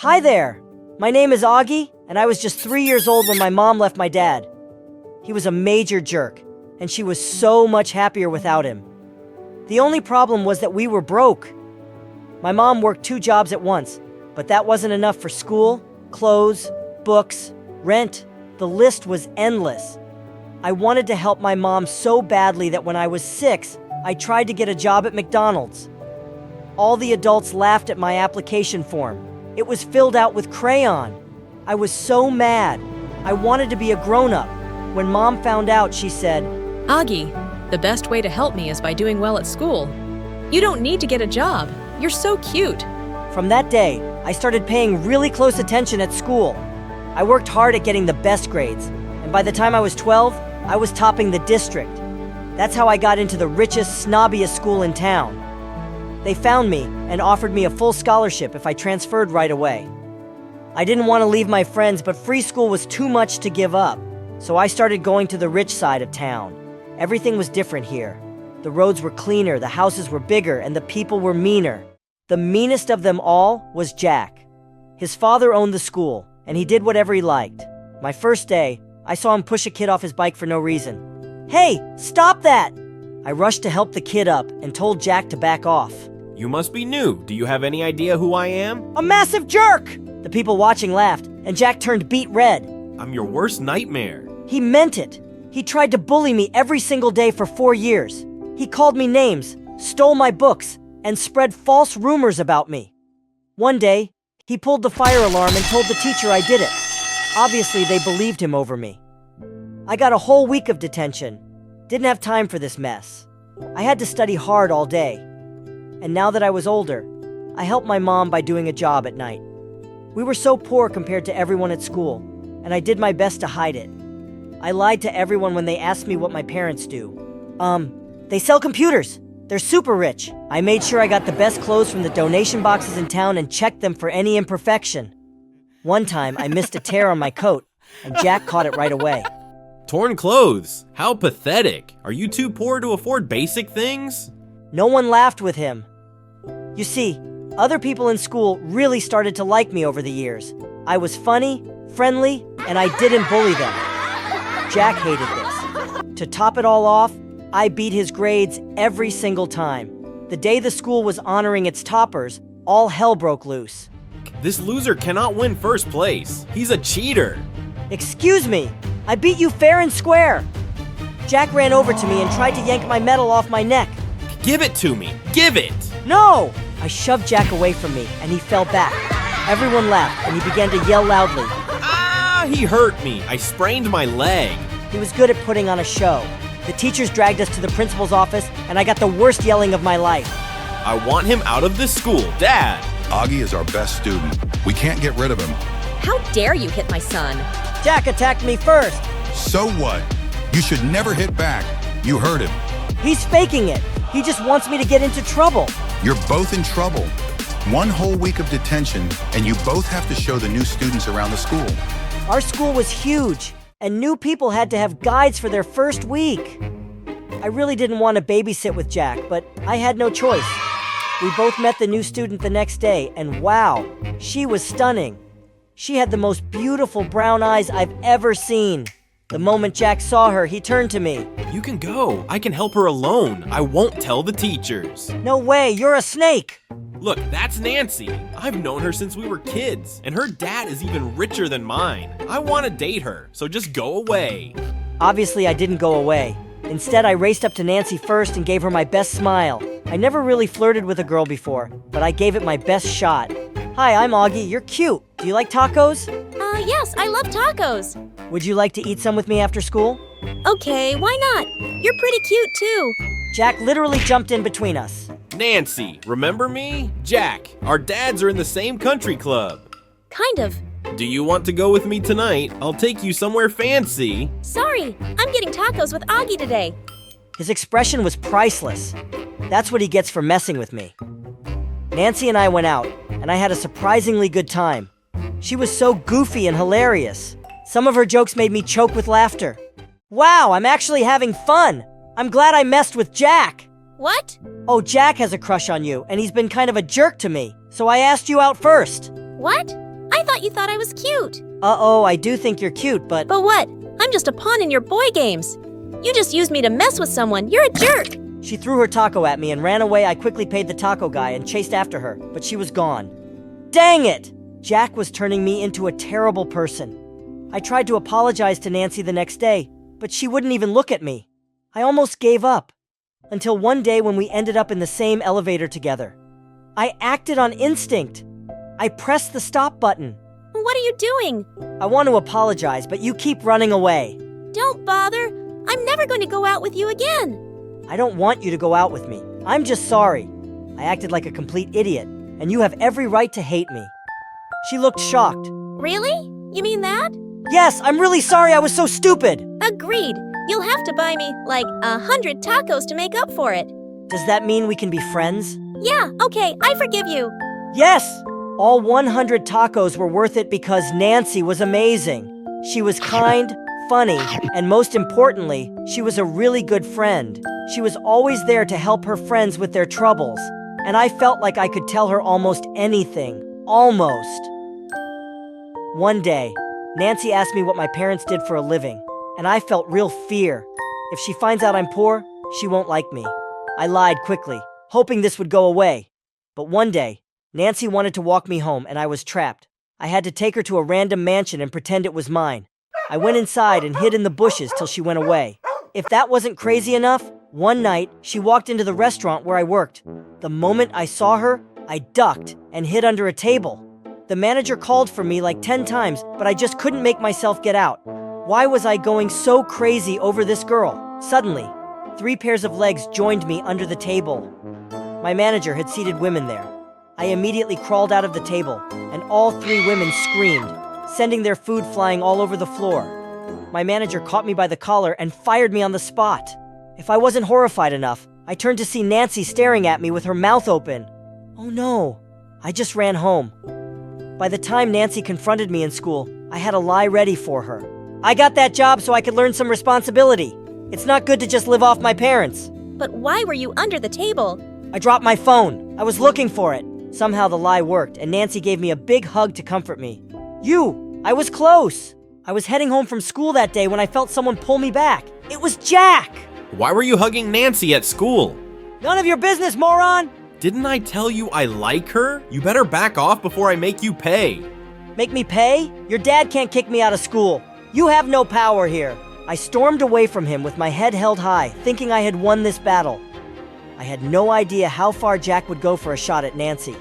Hi there! My name is Augie, and I was just 3 years old when my mom left my dad. He was a major jerk, and she was so much happier without him. The only problem was that we were broke. My mom worked 2 jobs at once, but that wasn't enough for school, clothes, books, rent. The list was endless. I wanted to help my mom so badly that when I was 6, I tried to get a job at McDonald's. All the adults laughed at my application form. It was filled out with crayon. I was so mad. I wanted to be a grown-up. When Mom found out, she said, Augie, the best way to help me is by doing well at school. You don't need to get a job. You're so cute. From that day, I started paying really close attention at school. I worked hard at getting the best grades, and by the time I was 12, I was topping the district. That's how I got into the richest, snobbiest school in town. They found me and offered me a full scholarship if I transferred right away. I didn't want to leave my friends, but free school was too much to give up, so I started going to the rich side of town. Everything was different here. The roads were cleaner, the houses were bigger, and the people were meaner. The meanest of them all was Jack. His father owned the school, and he did whatever he liked. My first day, I saw him push a kid off his bike for no reason. Hey, stop that! I rushed to help the kid up and told Jack to back off. You must be new. Do you have any idea who I am? A massive jerk! The people watching laughed, and Jack turned beet red. I'm your worst nightmare. He meant it. He tried to bully me every single day for 4 years. He called me names, stole my books, and spread false rumors about me. One day, he pulled the fire alarm and told the teacher I did it. Obviously, they believed him over me. I got a whole week of detention. Didn't have time for this mess. I had to study hard all day. And now that I was older, I helped my mom by doing a job at night. We were so poor compared to everyone at school, and I did my best to hide it. I lied to everyone when they asked me what my parents do. They sell computers. They're super rich. I made sure I got the best clothes from the donation boxes in town and checked them for any imperfection. One time, I missed a tear on my coat, and Jack caught it right away. Torn clothes? How pathetic. Are you too poor to afford basic things? No one laughed with him. You see, other people in school really started to like me over the years. I was funny, friendly, and I didn't bully them. Jack hated this. To top it all off, I beat his grades every single time. The day the school was honoring its toppers, all hell broke loose. This loser cannot win first place. He's a cheater. Excuse me, I beat you fair and square. Jack ran over to me and tried to yank my medal off my neck. Give it to me. Give it. No! I shoved Jack away from me, and he fell back. Everyone laughed, and he began to yell loudly. Ah, he hurt me. I sprained my leg. He was good at putting on a show. The teachers dragged us to the principal's office, and I got the worst yelling of my life. I want him out of this school, Dad. Augie is our best student. We can't get rid of him. How dare you hit my son? Jack attacked me first. So what? You should never hit back. You hurt him. He's faking it. He just wants me to get into trouble. You're both in trouble. 1 whole week of detention, and you both have to show the new students around the school. Our school was huge, and new people had to have guides for their first week. I really didn't want to babysit with Jack, but I had no choice. We both met the new student the next day, and wow, she was stunning. She had the most beautiful brown eyes I've ever seen. The moment Jack saw her, he turned to me. You can go. I can help her alone. I won't tell the teachers. No way, you're a snake! Look, that's Nancy. I've known her since we were kids, and her dad is even richer than mine. I want to date her, so just go away. Obviously, I didn't go away. Instead, I raced up to Nancy first and gave her my best smile. I never really flirted with a girl before, but I gave it my best shot. Hi, I'm Augie. You're cute. Do you like tacos? Yes, I love tacos. Would you like to eat some with me after school? Okay, why not? You're pretty cute too. Jack literally jumped in between us. Nancy, remember me? Jack, our dads are in the same country club. Kind of. Do you want to go with me tonight? I'll take you somewhere fancy. Sorry, I'm getting tacos with Augie today. His expression was priceless. That's what he gets for messing with me. Nancy and I went out, and I had a surprisingly good time. She was so goofy and hilarious. Some of her jokes made me choke with laughter. Wow, I'm actually having fun! I'm glad I messed with Jack! What? Oh, Jack has a crush on you, and he's been kind of a jerk to me, so I asked you out first. What? I thought you thought I was cute. Uh-oh, I do think you're cute, but... But what? I'm just a pawn in your boy games. You just used me to mess with someone. You're a jerk. She threw her taco at me and ran away. I quickly paid the taco guy and chased after her, but she was gone. Dang it! Jack was turning me into a terrible person. I tried to apologize to Nancy the next day, but she wouldn't even look at me. I almost gave up. Until one day when we ended up in the same elevator together. I acted on instinct. I pressed the stop button. What are you doing? I want to apologize, but you keep running away. Don't bother. I'm never going to go out with you again. I don't want you to go out with me. I'm just sorry. I acted like a complete idiot, and you have every right to hate me. She looked shocked. Really? You mean that? Yes, I'm really sorry I was so stupid. Agreed. You'll have to buy me, like, 100 tacos to make up for it. Does that mean we can be friends? Yeah, okay, I forgive you. Yes! All 100 tacos were worth it because Nancy was amazing. She was kind, funny, and most importantly, she was a really good friend. She was always there to help her friends with their troubles, and I felt like I could tell her almost anything. Almost. One day, Nancy asked me what my parents did for a living, and I felt real fear. If she finds out I'm poor, she won't like me. I lied quickly, hoping this would go away. But one day, Nancy wanted to walk me home and I was trapped. I had to take her to a random mansion and pretend it was mine. I went inside and hid in the bushes till she went away. If that wasn't crazy enough, one night, she walked into the restaurant where I worked. The moment I saw her, I ducked and hid under a table. The manager called for me like 10 times, but I just couldn't make myself get out. Why was I going so crazy over this girl? Suddenly, 3 pairs of legs joined me under the table. My manager had seated women there. I immediately crawled out of the table, and all 3 women screamed, sending their food flying all over the floor. My manager caught me by the collar and fired me on the spot. If I wasn't horrified enough, I turned to see Nancy staring at me with her mouth open. Oh no, I just ran home. By the time Nancy confronted me in school, I had a lie ready for her. I got that job so I could learn some responsibility. It's not good to just live off my parents. But why were you under the table? I dropped my phone. I was looking for it. Somehow the lie worked, and Nancy gave me a big hug to comfort me. I was close. I was heading home from school that day when I felt someone pull me back. It was Jack! Why were you hugging Nancy at school? None of your business, moron! Didn't I tell you I like her? You better back off before I make you pay. Make me pay? Your dad can't kick me out of school. You have no power here. I stormed away from him with my head held high, thinking I had won this battle. I had no idea how far Jack would go for a shot at Nancy.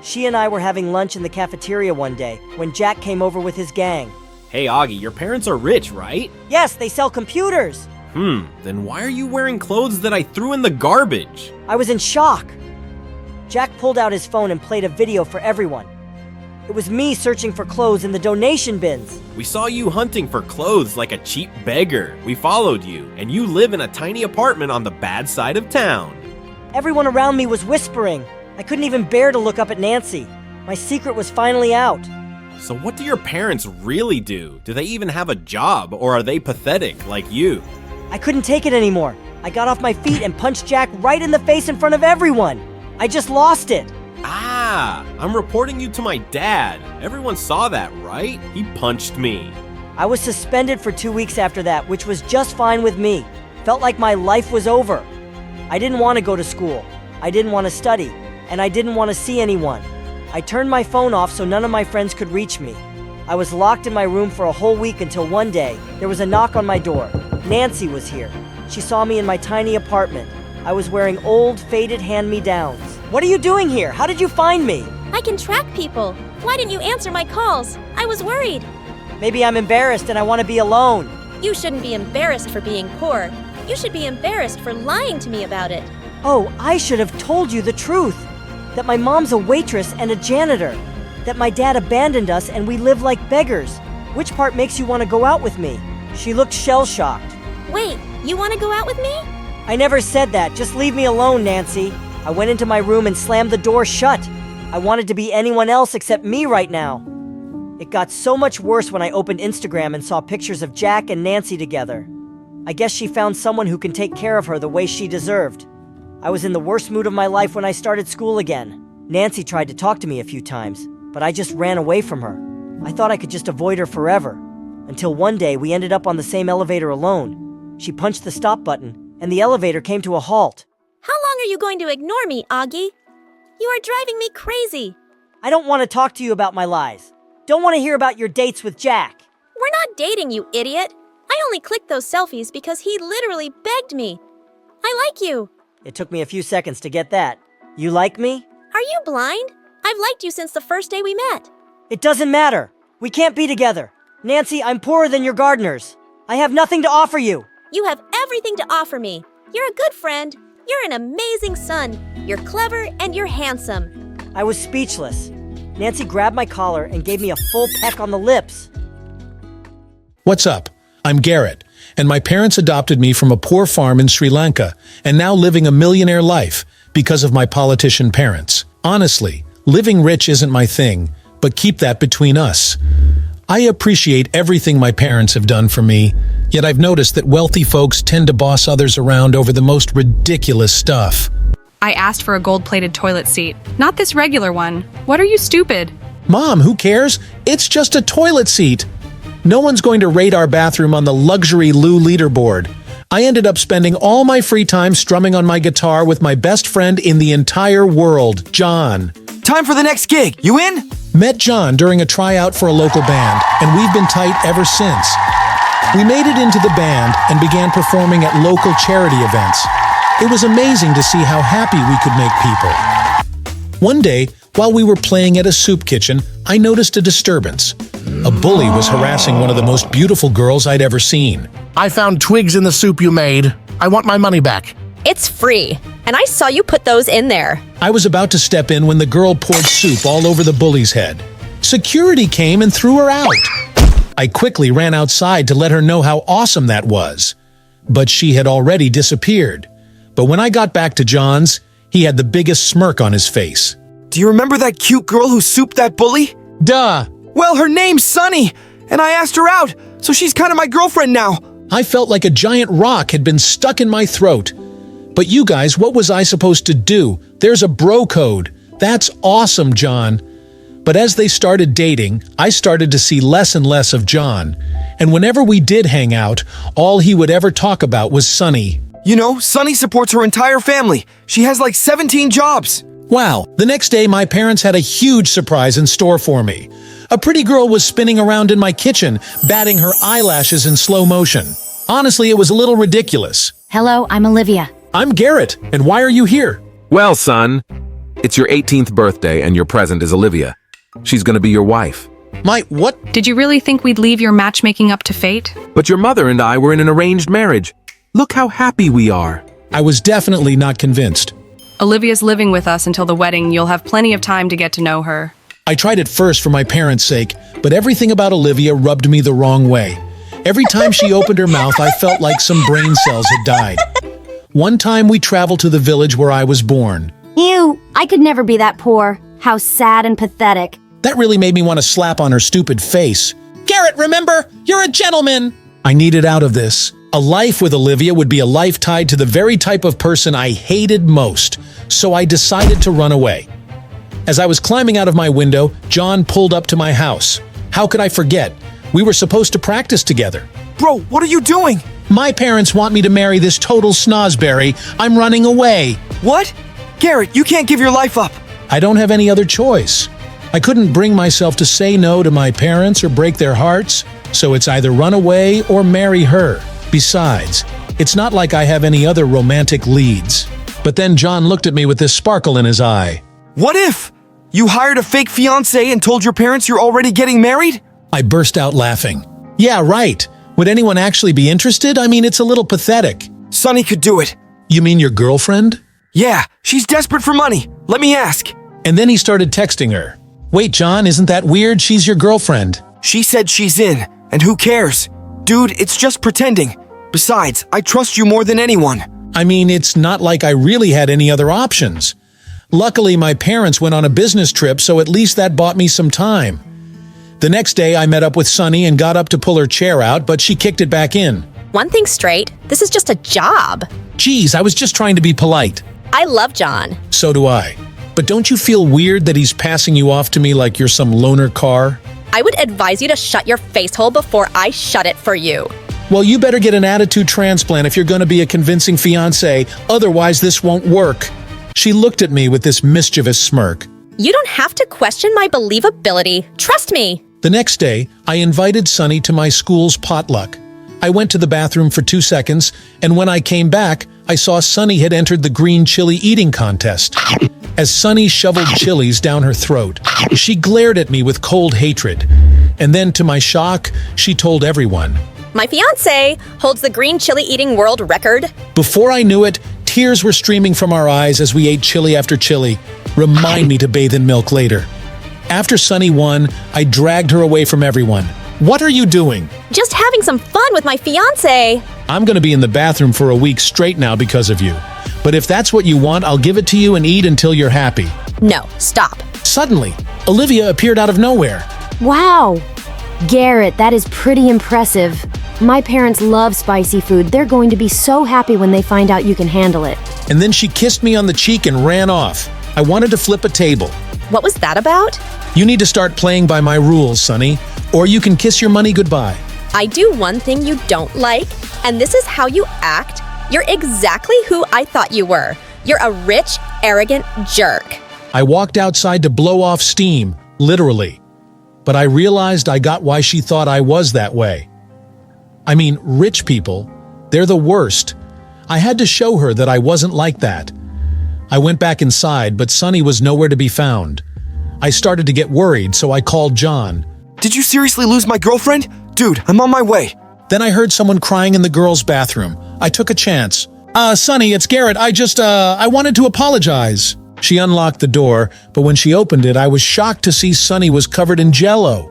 She and I were having lunch in the cafeteria one day when Jack came over with his gang. Hey Augie, your parents are rich, right? Yes, they sell computers. Then why are you wearing clothes that I threw in the garbage? I was in shock. Jack pulled out his phone and played a video for everyone. It was me searching for clothes in the donation bins. We saw you hunting for clothes like a cheap beggar. We followed you, and you live in a tiny apartment on the bad side of town. Everyone around me was whispering. I couldn't even bear to look up at Nancy. My secret was finally out. So what do your parents really do? Do they even have a job, or are they pathetic like you? I couldn't take it anymore. I got off my feet and punched Jack right in the face in front of everyone. I just lost it. I'm reporting you to my dad. Everyone saw that, right? He punched me. I was suspended for 2 weeks after that, which was just fine with me. Felt like my life was over. I didn't want to go to school. I didn't want to study. And I didn't want to see anyone. I turned my phone off so none of my friends could reach me. I was locked in my room for a whole week until one day, there was a knock on my door. Nancy was here. She saw me in my tiny apartment. I was wearing old, faded hand-me-downs. What are you doing here? How did you find me? I can track people. Why didn't you answer my calls? I was worried. Maybe I'm embarrassed and I want to be alone. You shouldn't be embarrassed for being poor. You should be embarrassed for lying to me about it. Oh, I should have told you the truth. That my mom's a waitress and a janitor. That my dad abandoned us and we live like beggars. Which part makes you want to go out with me? She looked shell-shocked. Wait, you want to go out with me? I never said that. Just leave me alone, Nancy. I went into my room and slammed the door shut. I wanted to be anyone else except me right now. It got so much worse when I opened Instagram and saw pictures of Jack and Nancy together. I guess she found someone who can take care of her the way she deserved. I was in the worst mood of my life when I started school again. Nancy tried to talk to me a few times, but I just ran away from her. I thought I could just avoid her forever. Until one day we ended up on the same elevator alone. She punched the stop button, and the elevator came to a halt. How long are you going to ignore me, Augie? You are driving me crazy. I don't want to talk to you about my lies. Don't want to hear about your dates with Jack. We're not dating, you idiot. I only clicked those selfies because he literally begged me. I like you. It took me a few seconds to get that. You like me? Are you blind? I've liked you since the first day we met. It doesn't matter. We can't be together. Nancy, I'm poorer than your gardeners. I have nothing to offer you. You have everything to offer me. You're a good friend. You're an amazing son. You're clever and you're handsome. I was speechless. Nancy grabbed my collar and gave me a full peck on the lips. What's up? I'm Garrett, and my parents adopted me from a poor farm in Sri Lanka and now living a millionaire life because of my politician parents. Honestly, living rich isn't my thing, but keep that between us. I appreciate everything my parents have done for me, yet I've noticed that wealthy folks tend to boss others around over the most ridiculous stuff. I asked for a gold-plated toilet seat, not this regular one. What are you, stupid? Mom, who cares? It's just a toilet seat. No one's going to rate our bathroom on the luxury loo leaderboard. I ended up spending all my free time strumming on my guitar with my best friend in the entire world, John. Time for the next gig. You in? Met John during a tryout for a local band, and we've been tight ever since. We made it into the band and began performing at local charity events. It was amazing to see how happy we could make people. One day, while we were playing at a soup kitchen, I noticed a disturbance. A bully was harassing one of the most beautiful girls I'd ever seen. I found twigs in the soup you made. I want my money back. It's free, and I saw you put those in there. I was about to step in when the girl poured soup all over the bully's head. Security came and threw her out. I quickly ran outside to let her know how awesome that was. But she had already disappeared. But when I got back to John's, he had the biggest smirk on his face. Do you remember that cute girl who souped that bully? Duh! Well, her name's Sunny, and I asked her out, so she's kind of my girlfriend now. I felt like a giant rock had been stuck in my throat. But you guys, what was I supposed to do? There's a bro code. That's awesome, John. But as they started dating, I started to see less and less of John. And whenever we did hang out, all he would ever talk about was Sunny. You know, Sunny supports her entire family. She has like 17 jobs. Wow, the next day my parents had a huge surprise in store for me. A pretty girl was spinning around in my kitchen, batting her eyelashes in slow motion. Honestly, it was a little ridiculous. Hello, I'm Olivia. I'm Garrett, and why are you here? Well, son, it's your 18th birthday and your present is Olivia. She's gonna be your wife. My what? Did you really think we'd leave your matchmaking up to fate? But your mother and I were in an arranged marriage. Look how happy we are. I was definitely not convinced. Olivia's living with us until the wedding. You'll have plenty of time to get to know her. I tried it first for my parents' sake, but everything about Olivia rubbed me the wrong way. Every time she opened her mouth, I felt like some brain cells had died. One time we traveled to the village where I was born. Ew, I could never be that poor. How sad and pathetic. That really made me want to slap on her stupid face. Garrett, remember? You're a gentleman! I needed out of this. A life with Olivia would be a life tied to the very type of person I hated most, so I decided to run away. As I was climbing out of my window, John pulled up to my house. How could I forget? We were supposed to practice together. Bro, what are you doing? My parents want me to marry this total snozberry. I'm running away. What? Garrett, you can't give your life up. I don't have any other choice. I couldn't bring myself to say no to my parents or break their hearts, so it's either run away or marry her. Besides, it's not like I have any other romantic leads. But then John looked at me with this sparkle in his eye. What if? You hired a fake fiancé and told your parents you're already getting married? I burst out laughing. Yeah, right. Would anyone actually be interested? I mean, it's a little pathetic. Sunny could do it. You mean your girlfriend? Yeah, she's desperate for money. Let me ask. And then he started texting her. Wait, John, isn't that weird? She's your girlfriend. She said she's in, and who cares? Dude, it's just pretending. Besides, I trust you more than anyone. I mean, it's not like I really had any other options. Luckily, my parents went on a business trip, so at least that bought me some time. The next day, I met up with Sunny and got up to pull her chair out, but she kicked it back in. One thing straight, this is just a job. Geez, I was just trying to be polite. I love John. So do I. But don't you feel weird that he's passing you off to me like you're some loaner car? I would advise you to shut your face hole before I shut it for you. Well, you better get an attitude transplant if you're going to be a convincing fiancé, otherwise this won't work. She looked at me with this mischievous smirk. You don't have to question my believability. Trust me. The next day, I invited Sunny to my school's potluck. I went to the bathroom for 2 seconds, and when I came back, I saw Sunny had entered the green chili eating contest. As Sunny shoveled chilies down her throat, she glared at me with cold hatred. And then, to my shock, she told everyone. My fiancé holds the green chili eating world record. Before I knew it, tears were streaming from our eyes as we ate chili after chili. Remind me to bathe in milk later. After Sunny won, I dragged her away from everyone. What are you doing? Just having some fun with my fiancé. I'm going to be in the bathroom for a week straight now because of you. But if that's what you want, I'll give it to you and eat until you're happy. No, stop. Suddenly, Olivia appeared out of nowhere. Wow. Garrett, that is pretty impressive. My parents love spicy food. They're going to be so happy when they find out you can handle it. And then she kissed me on the cheek and ran off. I wanted to flip a table. What was that about? You need to start playing by my rules, Sunny, or you can kiss your money goodbye. I do one thing you don't like, and this is how you act. You're exactly who I thought you were. You're a rich, arrogant jerk. I walked outside to blow off steam, literally. But I realized I got why she thought I was that way. I mean, rich people, they're the worst. I had to show her that I wasn't like that. I went back inside, but Sunny was nowhere to be found. I started to get worried, so I called John. Did you seriously lose my girlfriend? Dude, I'm on my way. Then I heard someone crying in the girls' bathroom. I took a chance. Sunny, it's Garrett. I wanted to apologize. She unlocked the door, but when she opened it, I was shocked to see Sunny was covered in Jell-O.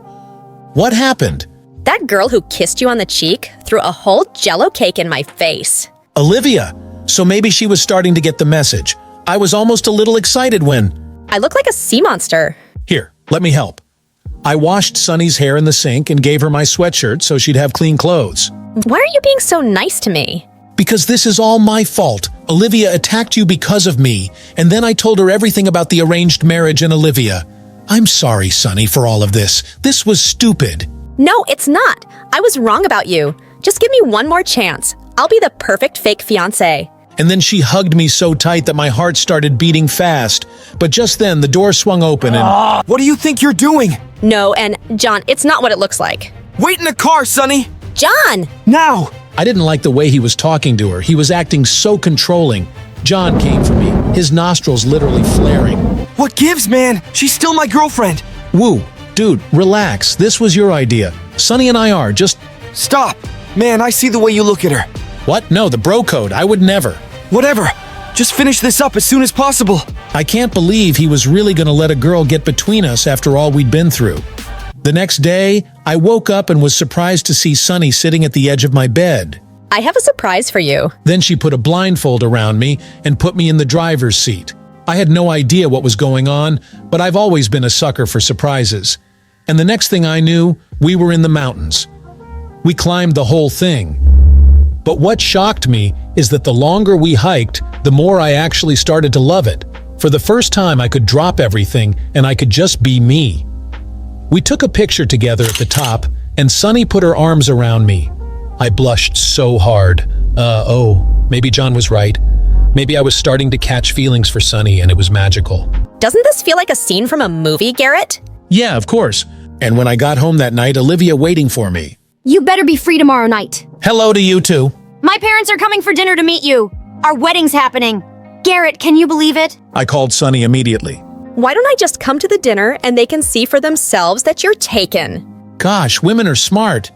What happened? That girl who kissed you on the cheek threw a whole Jell-O cake in my face. Olivia. So maybe she was starting to get the message. I was almost a little excited when... I look like a sea monster. Here, let me help. I washed Sunny's hair in the sink and gave her my sweatshirt so she'd have clean clothes. Why are you being so nice to me? Because this is all my fault. Olivia attacked you because of me, and then I told her everything about the arranged marriage and Olivia. I'm sorry, Sunny, for all of this. This was stupid. No, it's not. I was wrong about you. Just give me one more chance. I'll be the perfect fake fiancé. And then she hugged me so tight that my heart started beating fast. But just then, the door swung open and... What do you think you're doing? No, and John, it's not what it looks like. Wait in the car, Sunny! John! Now! I didn't like the way he was talking to her. He was acting so controlling. John came for me, his nostrils literally flaring. What gives, man? She's still my girlfriend. Woo. Dude, relax. This was your idea. Sunny and I are just... Stop. Man, I see the way you look at her. What? No, the bro code. I would never. Whatever. Just finish this up as soon as possible. I can't believe he was really going to let a girl get between us after all we'd been through. The next day, I woke up and was surprised to see Sunny sitting at the edge of my bed. I have a surprise for you. Then she put a blindfold around me and put me in the driver's seat. I had no idea what was going on, but I've always been a sucker for surprises. And the next thing I knew, we were in the mountains. We climbed the whole thing. But what shocked me is that the longer we hiked, the more I actually started to love it. For the first time, I could drop everything and I could just be me. We took a picture together at the top, and Sunny put her arms around me. I blushed so hard. Maybe John was right. Maybe I was starting to catch feelings for Sunny, and it was magical. Doesn't this feel like a scene from a movie, Garrett? Yeah, of course. And when I got home that night, Olivia waiting for me. You better be free tomorrow night. Hello to you too. My parents are coming for dinner to meet you. Our wedding's happening. Garrett, can you believe it? I called Sunny immediately. Why don't I just come to the dinner and they can see for themselves that you're taken? Gosh, women are smart.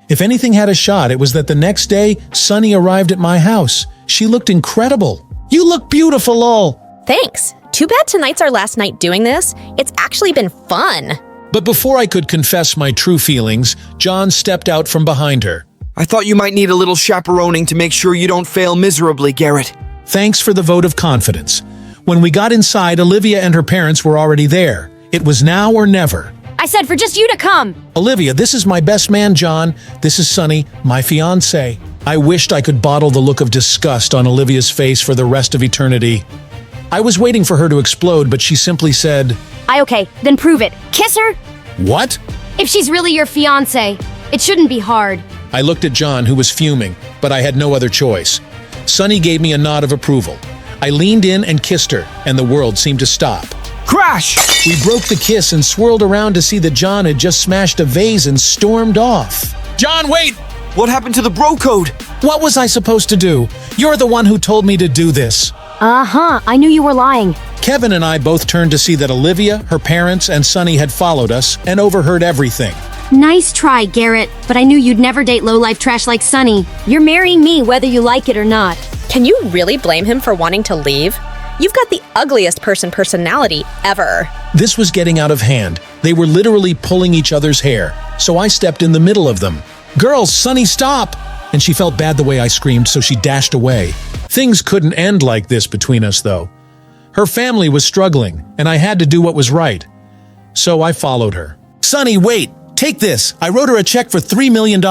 If anything had a shot, it was that the next day, Sunny arrived at my house. She looked incredible. You look beautiful, all. Thanks. Too bad tonight's our last night doing this. It's actually been fun. But before I could confess my true feelings, John stepped out from behind her. I thought you might need a little chaperoning to make sure you don't fail miserably, Garrett. Thanks for the vote of confidence. When we got inside, Olivia and her parents were already there. It was now or never. I said for just you to come. Olivia, this is my best man, John. This is Sunny, my fiancé. I wished I could bottle the look of disgust on Olivia's face for the rest of eternity. I was waiting for her to explode, but she simply said, Okay, then prove it. Kiss her. What? If she's really your fiancé, it shouldn't be hard. I looked at John, who was fuming, but I had no other choice. Sunny gave me a nod of approval. I leaned in and kissed her, and the world seemed to stop. Crash! We broke the kiss and swirled around to see that John had just smashed a vase and stormed off. John, wait! What happened to the bro code? What was I supposed to do? You're the one who told me to do this. Uh-huh, I knew you were lying. Kevin and I both turned to see that Olivia, her parents, and Sunny had followed us and overheard everything. Nice try, Garrett, but I knew you'd never date low-life trash like Sunny. You're marrying me whether you like it or not. Can you really blame him for wanting to leave? You've got the ugliest personality ever. This was getting out of hand. They were literally pulling each other's hair, so I stepped in the middle of them. Girls, Sunny, stop! And she felt bad the way I screamed, so she dashed away. Things couldn't end like this between us, though. Her family was struggling, and I had to do what was right. So I followed her. Sunny, wait! Take this! I wrote her a check for $3 million.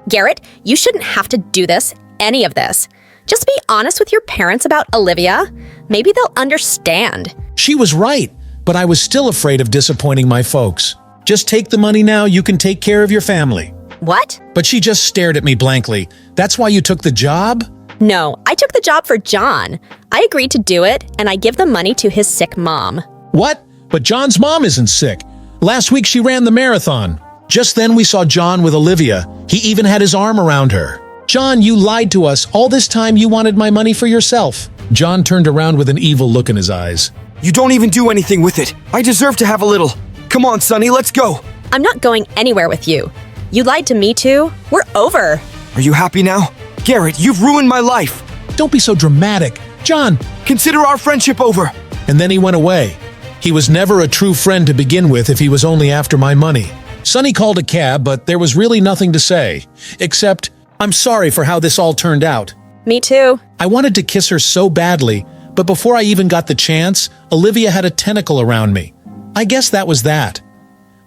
Garrett, you shouldn't have to do this, any of this. Just be honest with your parents about Olivia. Maybe they'll understand. She was right, but I was still afraid of disappointing my folks. Just take the money now, you can take care of your family. What? But she just stared at me blankly. That's why you took the job? No, I took the job for John. I agreed to do it, and I give the money to his sick mom. What? But John's mom isn't sick. Last week she ran the marathon. Just then we saw John with Olivia. He even had his arm around her. John, you lied to us. All this time you wanted my money for yourself. John turned around with an evil look in his eyes. You don't even do anything with it. I deserve to have a little. Come on, Sunny, let's go. I'm not going anywhere with you. You lied to me too. We're over. Are you happy now? Garrett, you've ruined my life. Don't be so dramatic. John, consider our friendship over. And then he went away. He was never a true friend to begin with if he was only after my money. Sunny called a cab, but there was really nothing to say. Except, I'm sorry for how this all turned out. Me too. I wanted to kiss her so badly, but before I even got the chance, Olivia had a tentacle around me. I guess that was that.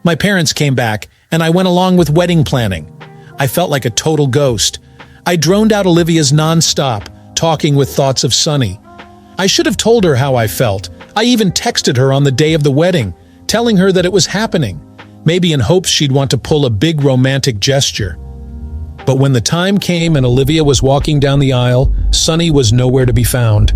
My parents came back, and I went along with wedding planning. I felt like a total ghost. I droned out Olivia's non-stop, talking with thoughts of Sunny. I should have told her how I felt. I even texted her on the day of the wedding, telling her that it was happening, maybe in hopes she'd want to pull a big romantic gesture. But when the time came and Olivia was walking down the aisle, Sunny was nowhere to be found.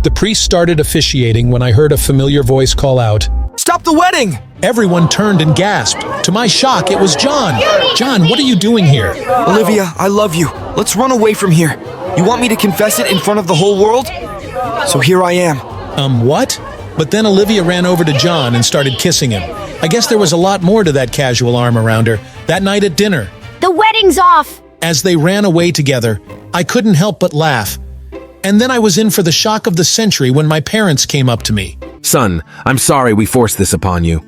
The priest started officiating when I heard a familiar voice call out, "Stop the wedding!" Everyone turned and gasped. To my shock, it was John. John, what are you doing here? Olivia, I love you. Let's run away from here. You want me to confess it in front of the whole world? So here I am. What? But then Olivia ran over to John and started kissing him. I guess there was a lot more to that casual arm around her that night at dinner. The wedding's off! As they ran away together, I couldn't help but laugh. And then I was in for the shock of the century when my parents came up to me. Son, I'm sorry we forced this upon you.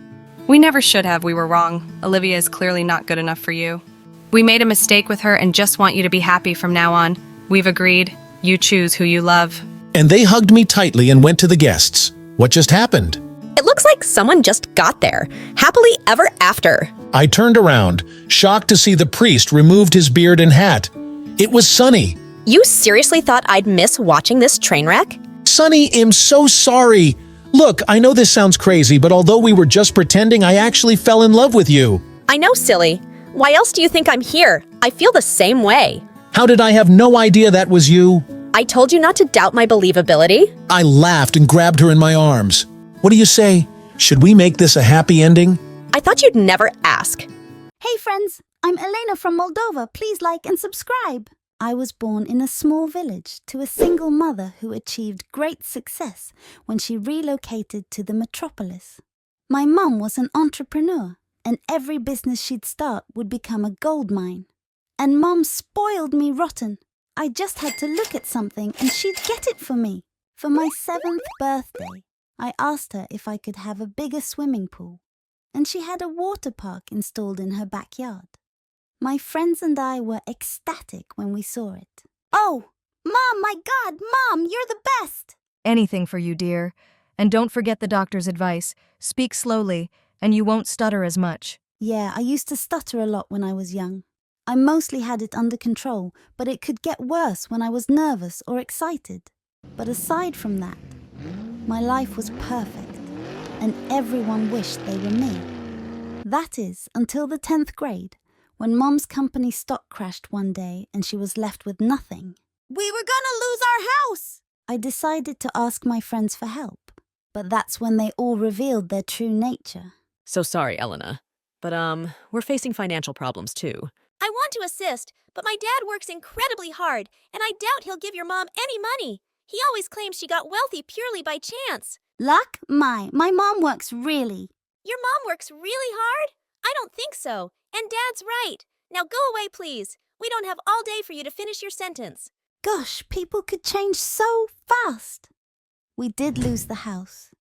We never should have. We were wrong. Olivia is clearly not good enough for you. We made a mistake with her and just want you to be happy from now on. We've agreed. You choose who you love. And they hugged me tightly and went to the guests. What just happened? It looks like someone just got there. Happily ever after. I turned around, shocked to see the priest removed his beard and hat. It was Sunny. You seriously thought I'd miss watching this train wreck? Sunny, I'm so sorry. Look, I know this sounds crazy, but although we were just pretending, I actually fell in love with you. I know, silly. Why else do you think I'm here? I feel the same way. How did I have no idea that was you? I told you not to doubt my believability. I laughed and grabbed her in my arms. What do you say? Should we make this a happy ending? I thought you'd never ask. Hey friends, I'm Elena from Moldova. Please like and subscribe. I was born in a small village to a single mother who achieved great success when she relocated to the metropolis. My mum was an entrepreneur, and every business she'd start would become a gold mine. And Mum spoiled me rotten. I just had to look at something and she'd get it for me. For my 7th birthday, I asked her if I could have a bigger swimming pool, and she had a water park installed in her backyard. My friends and I were ecstatic when we saw it. Oh, Mom, my God, Mom, you're the best! Anything for you, dear. And don't forget the doctor's advice. Speak slowly, and you won't stutter as much. Yeah, I used to stutter a lot when I was young. I mostly had it under control, but it could get worse when I was nervous or excited. But aside from that, my life was perfect, and everyone wished they were me. That is, until the 10th grade, when Mom's company stock crashed one day and she was left with nothing. We were gonna lose our house! I decided to ask my friends for help, but that's when they all revealed their true nature. So sorry, Elena. But, we're facing financial problems too. I want to assist, but my dad works incredibly hard, and I doubt he'll give your mom any money. He always claims she got wealthy purely by chance. Luck? My mom works really. Your mom works really hard? I don't think so. And Dad's right. Now go away, please. We don't have all day for you to finish your sentence. Gosh, people could change so fast. We did lose the house,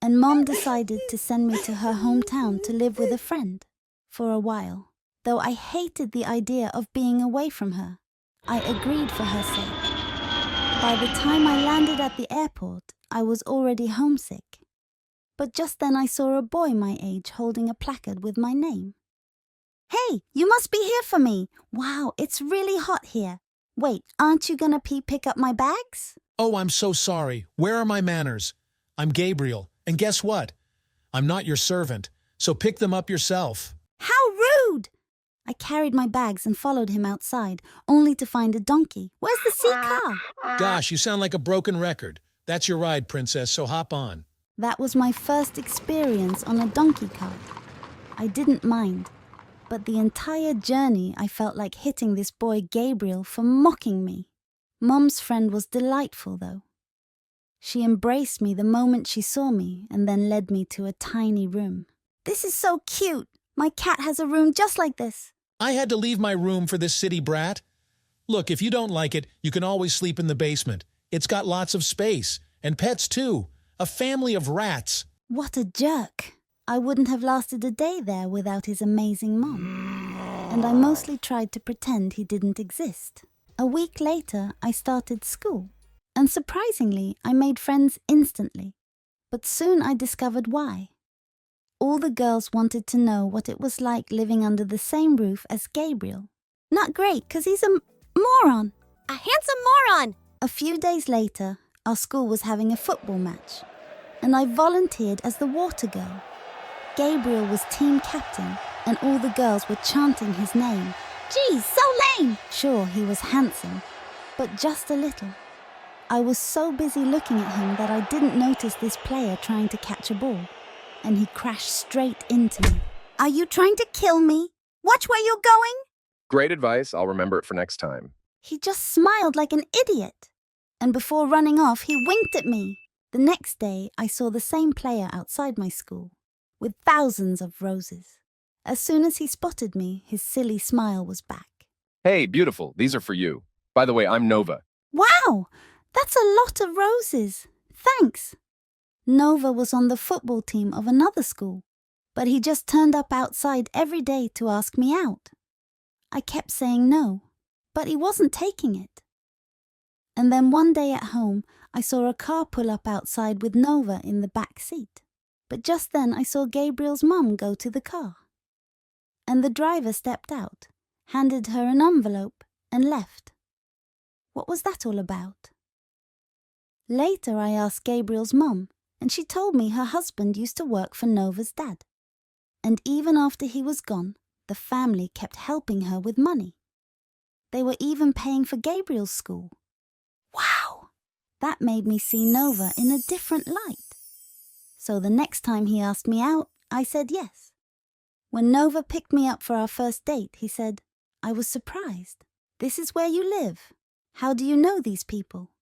and Mom decided to send me to her hometown to live with a friend for a while. Though I hated the idea of being away from her, I agreed for her sake. By the time I landed at the airport, I was already homesick. But just then I saw a boy my age holding a placard with my name. Hey, you must be here for me. Wow, it's really hot here. Wait, aren't you gonna pick up my bags? Oh, I'm so sorry. Where are my manners? I'm Gabriel, and guess what? I'm not your servant, so pick them up yourself. How rude! I carried my bags and followed him outside, only to find a donkey. Where's the sea car? Gosh, you sound like a broken record. That's your ride, princess, so hop on. That was my first experience on a donkey cart. I didn't mind, but the entire journey I felt like hitting this boy Gabriel for mocking me. Mom's friend was delightful, though. She embraced me the moment she saw me and then led me to a tiny room. This is so cute! My cat has a room just like this. I had to leave my room for this city brat. Look, if you don't like it, you can always sleep in the basement. It's got lots of space. And pets, too. A family of rats. What a jerk. I wouldn't have lasted a day there without his amazing mom. And I mostly tried to pretend he didn't exist. A week later, I started school. And surprisingly, I made friends instantly. But soon I discovered why. All the girls wanted to know what it was like living under the same roof as Gabriel. Not great, 'cause he's a moron. A handsome moron! A few days later, our school was having a football match, and I volunteered as the water girl. Gabriel was team captain, and all the girls were chanting his name. Geez, so lame! Sure, he was handsome, but just a little. I was so busy looking at him that I didn't notice this player trying to catch a ball, and he crashed straight into me. Are you trying to kill me? Watch where you're going! Great advice. I'll remember it for next time. He just smiled like an idiot. And before running off, he winked at me. The next day, I saw the same player outside my school, with thousands of roses. As soon as he spotted me, his silly smile was back. Hey, beautiful. These are for you. By the way, I'm Nova. Wow! That's a lot of roses. Thanks. Nova was on the football team of another school, but he just turned up outside every day to ask me out. I kept saying no, but he wasn't taking it. And then one day at home, I saw a car pull up outside with Nova in the back seat. But just then I saw Gabriel's mum go to the car. And the driver stepped out, handed her an envelope, and left. What was that all about? Later I asked Gabriel's mum, and she told me her husband used to work for Nova's dad. And even after he was gone, the family kept helping her with money. They were even paying for Gabriel's school. Wow! That made me see Nova in a different light. So the next time he asked me out, I said yes. When Nova picked me up for our first date, he said, I was surprised. This is where you live. How do you know these people?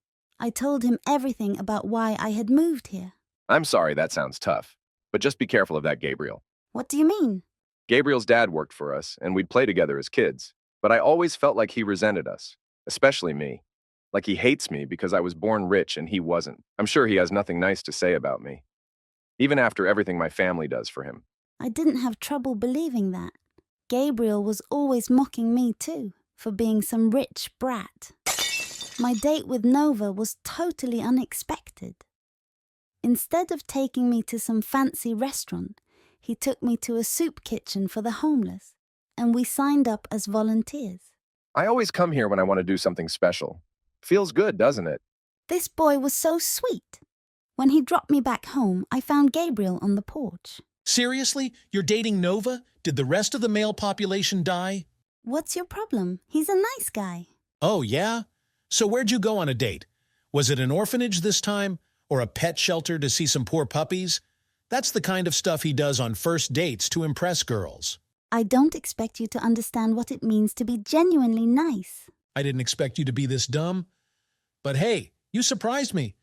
I told him everything about why I had moved here. I'm sorry, that sounds tough. But just be careful of that Gabriel. What do you mean? Gabriel's dad worked for us, and we'd play together as kids. But I always felt like he resented us, especially me. Like he hates me because I was born rich and he wasn't. I'm sure he has nothing nice to say about me. Even after everything my family does for him. I didn't have trouble believing that. Gabriel was always mocking me too, for being some rich brat. My date with Nova was totally unexpected. Instead of taking me to some fancy restaurant, he took me to a soup kitchen for the homeless, and we signed up as volunteers. I always come here when I want to do something special. Feels good, doesn't it? This boy was so sweet. When he dropped me back home, I found Gabriel on the porch. Seriously? You're dating Nova? Did the rest of the male population die? What's your problem? He's a nice guy. Oh, yeah? So where'd you go on a date? Was it an orphanage this time? Or a pet shelter to see some poor puppies? That's the kind of stuff he does on first dates to impress girls. I don't expect you to understand what it means to be genuinely nice. I didn't expect you to be this dumb. But hey, you surprised me.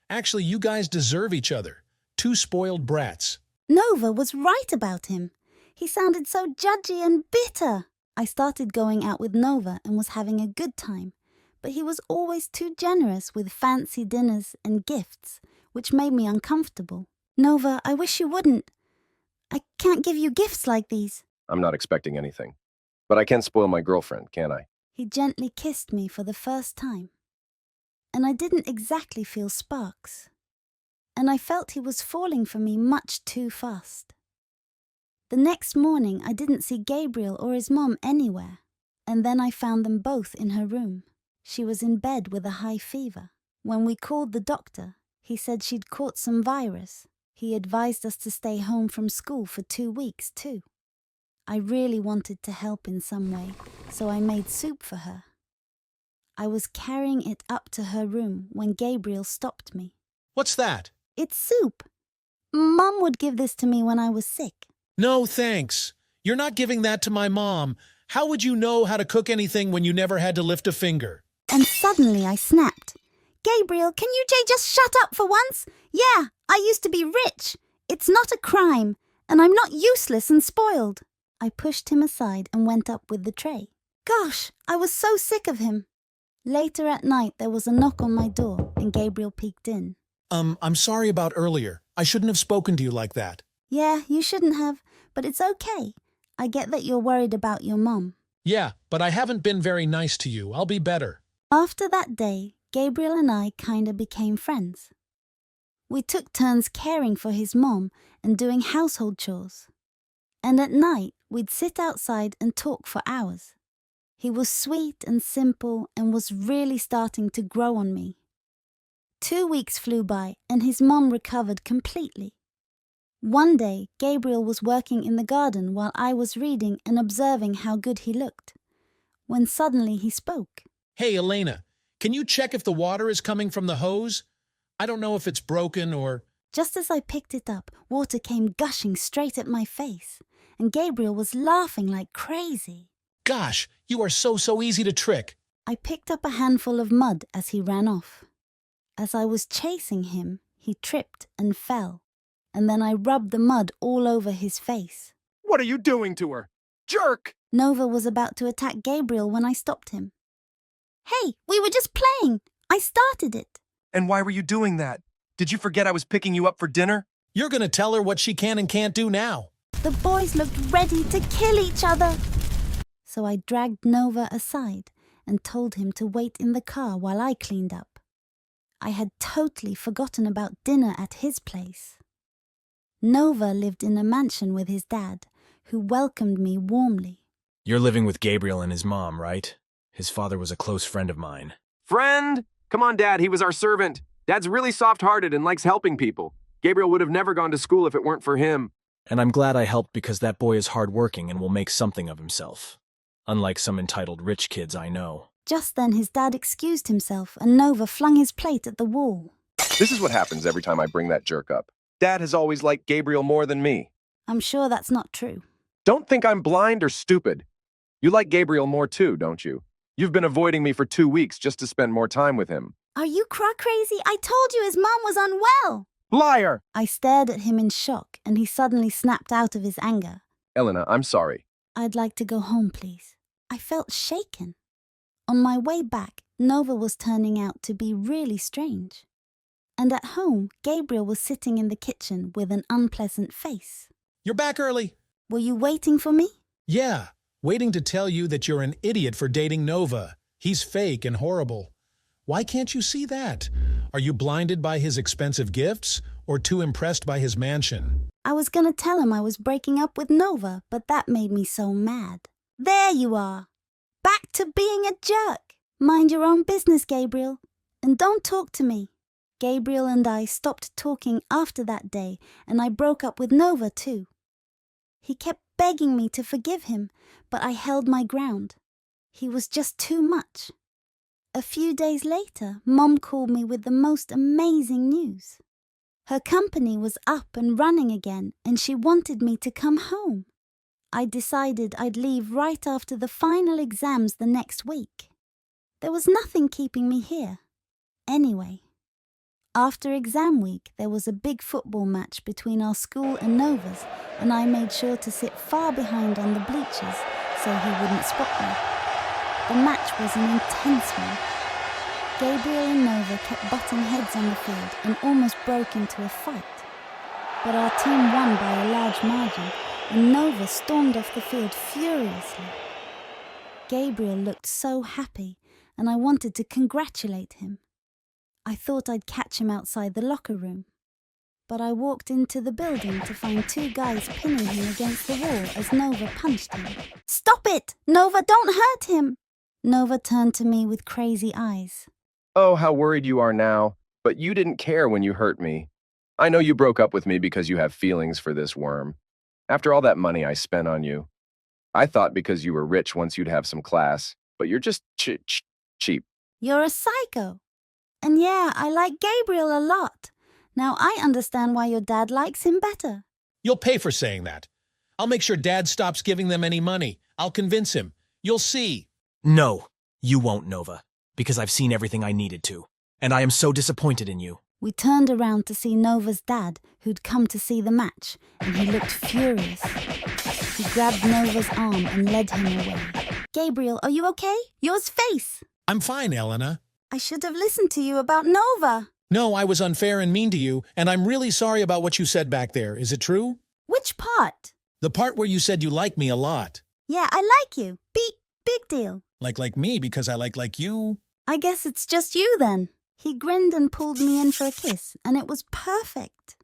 Actually, you guys deserve each other. Two spoiled brats. Nova was right about him. He sounded so judgy and bitter. I started going out with Nova and was having a good time, but he was always too generous with fancy dinners and gifts, which made me uncomfortable. Nova, I wish you wouldn't. I can't give you gifts like these. I'm not expecting anything. But I can spoil my girlfriend, can't I? He gently kissed me for the first time. And I didn't exactly feel sparks. And I felt he was falling for me much too fast. The next morning, I didn't see Gabriel or his mom anywhere, and then I found them both in her room. She was in bed with a high fever. When we called the doctor, he said she'd caught some virus. He advised us to stay home from school for 2 weeks, too. I really wanted to help in some way, so I made soup for her. I was carrying it up to her room when Gabriel stopped me. What's that? It's soup. Mom would give this to me when I was sick. No, thanks. You're not giving that to my mom. How would you know how to cook anything when you never had to lift a finger? And suddenly I snapped. Gabriel, can you just shut up for once? Yeah, I used to be rich. It's not a crime, and I'm not useless and spoiled. I pushed him aside and went up with the tray. Gosh, I was so sick of him. Later at night, there was a knock on my door, and Gabriel peeked in. I'm sorry about earlier. I shouldn't have spoken to you like that. Yeah, you shouldn't have, but it's okay. I get that you're worried about your mom. Yeah, but I haven't been very nice to you. I'll be better. After that day, Gabriel and I kinda became friends. We took turns caring for his mom and doing household chores. And at night, we'd sit outside and talk for hours. He was sweet and simple and was really starting to grow on me. 2 weeks flew by and his mom recovered completely. One day, Gabriel was working in the garden while I was reading and observing how good he looked, when suddenly he spoke. Hey, Elena, can you check if the water is coming from the hose? I don't know if it's broken or... Just as I picked it up, water came gushing straight at my face, and Gabriel was laughing like crazy. Gosh, you are so easy to trick. I picked up a handful of mud as he ran off. As I was chasing him, he tripped and fell, and then I rubbed the mud all over his face. What are you doing to her? Jerk! Nova was about to attack Gabriel when I stopped him. Hey, we were just playing. I started it. And why were you doing that? Did you forget I was picking you up for dinner? You're gonna tell her what she can and can't do now. The boys looked ready to kill each other. So I dragged Nova aside and told him to wait in the car while I cleaned up. I had totally forgotten about dinner at his place. Nova lived in a mansion with his dad, who welcomed me warmly. You're living with Gabriel and his mom, right? His father was a close friend of mine. Friend? Come on, Dad, he was our servant. Dad's really soft-hearted and likes helping people. Gabriel would have never gone to school if it weren't for him. And I'm glad I helped because that boy is hardworking and will make something of himself. Unlike some entitled rich kids I know. Just then his dad excused himself and Nova flung his plate at the wall. This is what happens every time I bring that jerk up. Dad has always liked Gabriel more than me. I'm sure that's not true. Don't think I'm blind or stupid. You like Gabriel more too, don't you? You've been avoiding me for 2 weeks just to spend more time with him. Are you crazy? I told you his mom was unwell. Liar! I stared at him in shock and he suddenly snapped out of his anger. Elena, I'm sorry. I'd like to go home, please. I felt shaken. On my way back, Nova was turning out to be really strange. And at home, Gabriel was sitting in the kitchen with an unpleasant face. You're back early. Were you waiting for me? Yeah, waiting to tell you that you're an idiot for dating Nova. He's fake and horrible. Why can't you see that? Are you blinded by his expensive gifts or too impressed by his mansion? I was gonna tell him I was breaking up with Nova, but that made me so mad. There you are. Back to being a jerk. Mind your own business, Gabriel. And don't talk to me. Gabriel and I stopped talking after that day, and I broke up with Nova too. He kept begging me to forgive him, but I held my ground. He was just too much. A few days later, Mom called me with the most amazing news. Her company was up and running again, and she wanted me to come home. I decided I'd leave right after the final exams the next week. There was nothing keeping me here. Anyway, after exam week, there was a big football match between our school and Nova's, and I made sure to sit far behind on the bleachers so he wouldn't spot me. The match was an intense one. Gabriel and Nova kept butting heads on the field and almost broke into a fight. But our team won by a large margin, and Nova stormed off the field furiously. Gabriel looked so happy, and I wanted to congratulate him. I thought I'd catch him outside the locker room. But I walked into the building to find two guys pinning him against the wall as Nova punched him. Stop it! Nova, don't hurt him! Nova turned to me with crazy eyes. Oh, how worried you are now. But you didn't care when you hurt me. I know you broke up with me because you have feelings for this worm. After all that money I spent on you. I thought because you were rich once you'd have some class, but you're just cheap. You're a psycho. And yeah, I like Gabriel a lot. Now I understand why your dad likes him better. You'll pay for saying that. I'll make sure Dad stops giving them any money. I'll convince him. You'll see. No, you won't, Nova, because I've seen everything I needed to, and I am so disappointed in you. We turned around to see Nova's dad, who'd come to see the match, and he looked furious. He grabbed Nova's arm and led him away. Gabriel, are you okay? Yours face. I'm fine, Elena. I should have listened to you about Nova. No, I was unfair and mean to you, and I'm really sorry about what you said back there. Is it true? Which part? The part where you said you like me a lot. Yeah, I like you. Big deal. Like me because I like you? I guess it's just you then. He grinned and pulled me in for a kiss, and it was perfect.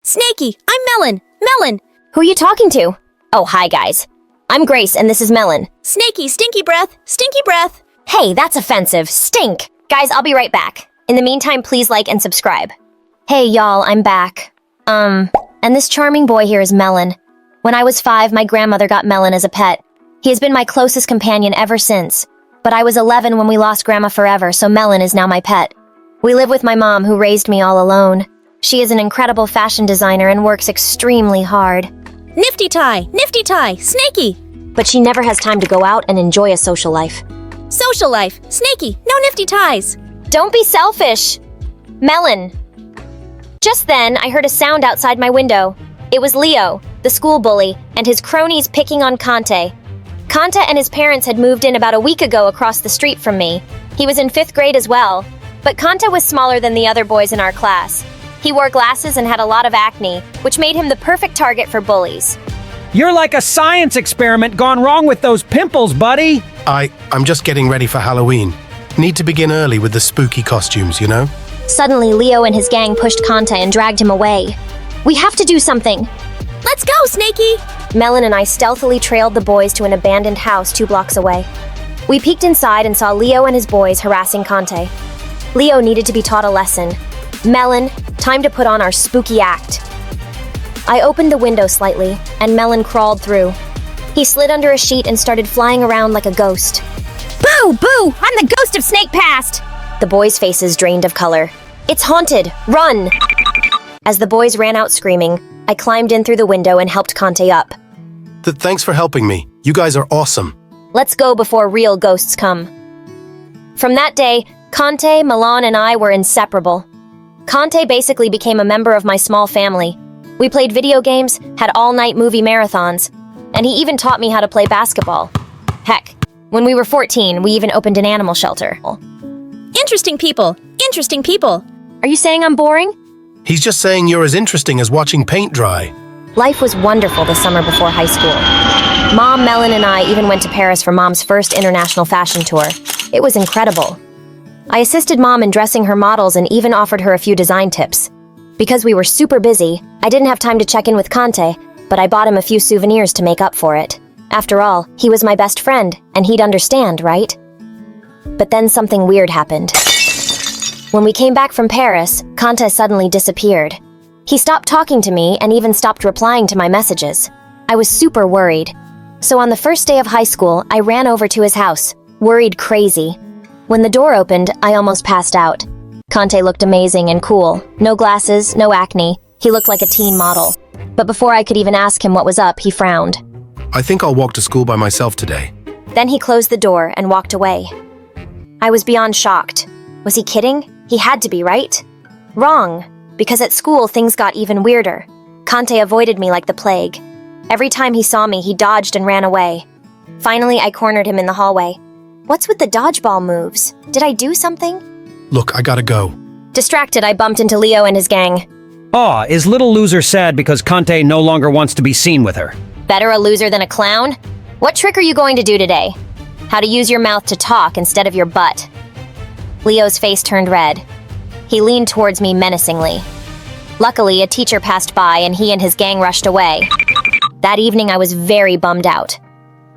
Snakey, I'm Melon. Melon! Who are you talking to? Oh, hi, guys. I'm Grace, and this is Melon. Snakey, stinky breath, stinky breath. Hey, that's offensive. Stink! Guys, I'll be right back. In the meantime, please like and subscribe. Hey, y'all, I'm back. And this charming boy here is Melon. When I was 5, my grandmother got Melon as a pet. He has been my closest companion ever since. But I was 11 when we lost Grandma forever, so Melon is now my pet. We live with my mom, who raised me all alone. She is an incredible fashion designer and works extremely hard. Nifty tie, Snakey. But she never has time to go out and enjoy a social life. Social life, Snakey, no nifty ties. Don't be selfish. Melon. Just then, I heard a sound outside my window. It was Leo, the school bully, and his cronies picking on Conte. Conte and his parents had moved in about a week ago across the street from me. He was in 5th grade as well, but Conte was smaller than the other boys in our class. He wore glasses and had a lot of acne, which made him the perfect target for bullies. You're like a science experiment gone wrong with those pimples, buddy. I'm just getting ready for Halloween. Need to begin early with the spooky costumes, you know? Suddenly, Leo and his gang pushed Conte and dragged him away. We have to do something. Let's go, Snakey! Melon and I stealthily trailed the boys to an abandoned house 2 blocks away. We peeked inside and saw Leo and his boys harassing Conte. Leo needed to be taught a lesson. Melon, time to put on our spooky act. I opened the window slightly, and Melon crawled through. He slid under a sheet and started flying around like a ghost. Boo! Boo! I'm the ghost of Snake Past! The boys' faces drained of color. It's haunted! Run! As the boys ran out screaming, I climbed in through the window and helped Conte up. Thanks for helping me. You guys are awesome. Let's go before real ghosts come. From that day, Conte, Milan, and I were inseparable. Conte basically became a member of my small family. We played video games, had all-night movie marathons, and he even taught me how to play basketball. Heck, when we were 14, we even opened an animal shelter. Interesting people. Interesting people. Are you saying I'm boring? He's just saying you're as interesting as watching paint dry. Life was wonderful the summer before high school. Mom, Melon, and I even went to Paris for Mom's first international fashion tour. It was incredible. I assisted Mom in dressing her models and even offered her a few design tips. Because we were super busy, I didn't have time to check in with Conte, but I bought him a few souvenirs to make up for it. After all, he was my best friend, and he'd understand, right? But then something weird happened. When we came back from Paris, Conte suddenly disappeared. He stopped talking to me and even stopped replying to my messages. I was super worried. So on the first day of high school, I ran over to his house, worried crazy. When the door opened, I almost passed out. Conte looked amazing and cool. No glasses, no acne. He looked like a teen model. But before I could even ask him what was up, he frowned. I think I'll walk to school by myself today. Then he closed the door and walked away. I was beyond shocked. Was he kidding? He had to be, right? Wrong, because at school things got even weirder. Conte avoided me like the plague. Every time he saw me, he dodged and ran away. Finally, I cornered him in the hallway. What's with the dodgeball moves? Did I do something? Look, I gotta go. Distracted, I bumped into Leo and his gang. Aw, is little loser sad because Conte no longer wants to be seen with her? Better a loser than a clown? What trick are you going to do today? How to use your mouth to talk instead of your butt. Leo's face turned red. He leaned towards me menacingly. Luckily, a teacher passed by and he and his gang rushed away. That evening, I was very bummed out.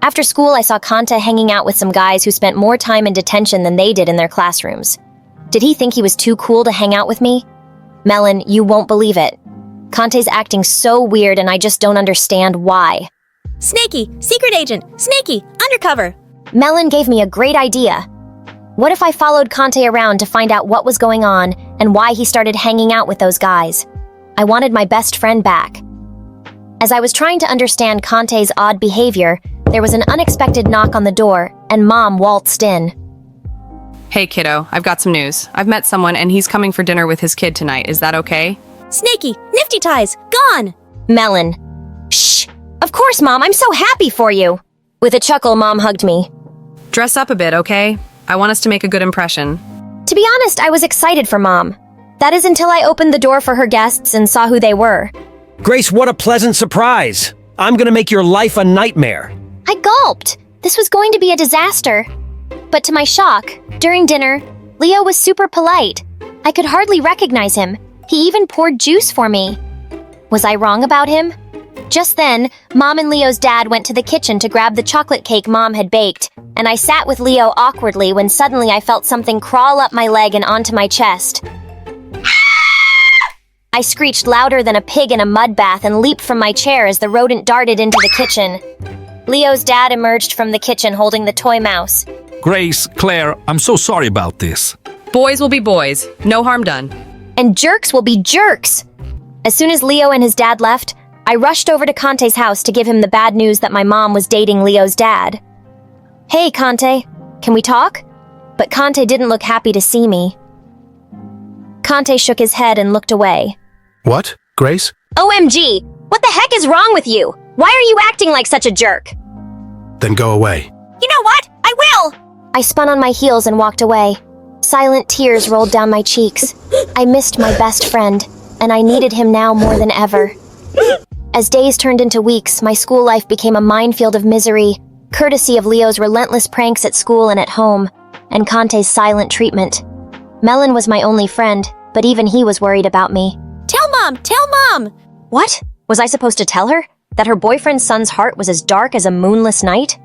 After school, I saw Conte hanging out with some guys who spent more time in detention than they did in their classrooms. Did he think he was too cool to hang out with me? Melon, you won't believe it. Conte's acting so weird and I just don't understand why. Snakey, secret agent, Snakey, undercover. Melon gave me a great idea. What if I followed Conte around to find out what was going on and why he started hanging out with those guys? I wanted my best friend back. As I was trying to understand Conte's odd behavior, there was an unexpected knock on the door and Mom waltzed in. Hey kiddo, I've got some news. I've met someone and he's coming for dinner with his kid tonight. Is that okay? Snakey, nifty ties, gone. Melon. Shh! Of course, Mom, I'm so happy for you! With a chuckle, Mom hugged me. Dress up a bit, okay? I want us to make a good impression. To be honest, I was excited for Mom. That is until I opened the door for her guests and saw who they were. Grace, what a pleasant surprise! I'm gonna make your life a nightmare. I gulped. This was going to be a disaster. But to my shock, during dinner, Leo was super polite. I could hardly recognize him. He even poured juice for me. Was I wrong about him? Just then, Mom and Leo's dad went to the kitchen to grab the chocolate cake Mom had baked, and I sat with Leo awkwardly when suddenly I felt something crawl up my leg and onto my chest. I screeched louder than a pig in a mud bath and leaped from my chair as the rodent darted into the kitchen. Leo's dad emerged from the kitchen holding the toy mouse. Grace, Claire, I'm so sorry about this. Boys will be boys. No harm done. And jerks will be jerks! As soon as Leo and his dad left, I rushed over to Conte's house to give him the bad news that my mom was dating Leo's dad. Hey, Conte, can we talk? But Conte didn't look happy to see me. Conte shook his head and looked away. What? Grace? OMG! What the heck is wrong with you? Why are you acting like such a jerk? Then go away. You know what? I will! I spun on my heels and walked away. Silent tears rolled down my cheeks. I missed my best friend, and I needed him now more than ever. As days turned into weeks, my school life became a minefield of misery, courtesy of Leo's relentless pranks at school and at home, and Conte's silent treatment. Melon was my only friend, but even he was worried about me. Tell Mom! Tell Mom! What? Was I supposed to tell her? That her boyfriend's son's heart was as dark as a moonless night?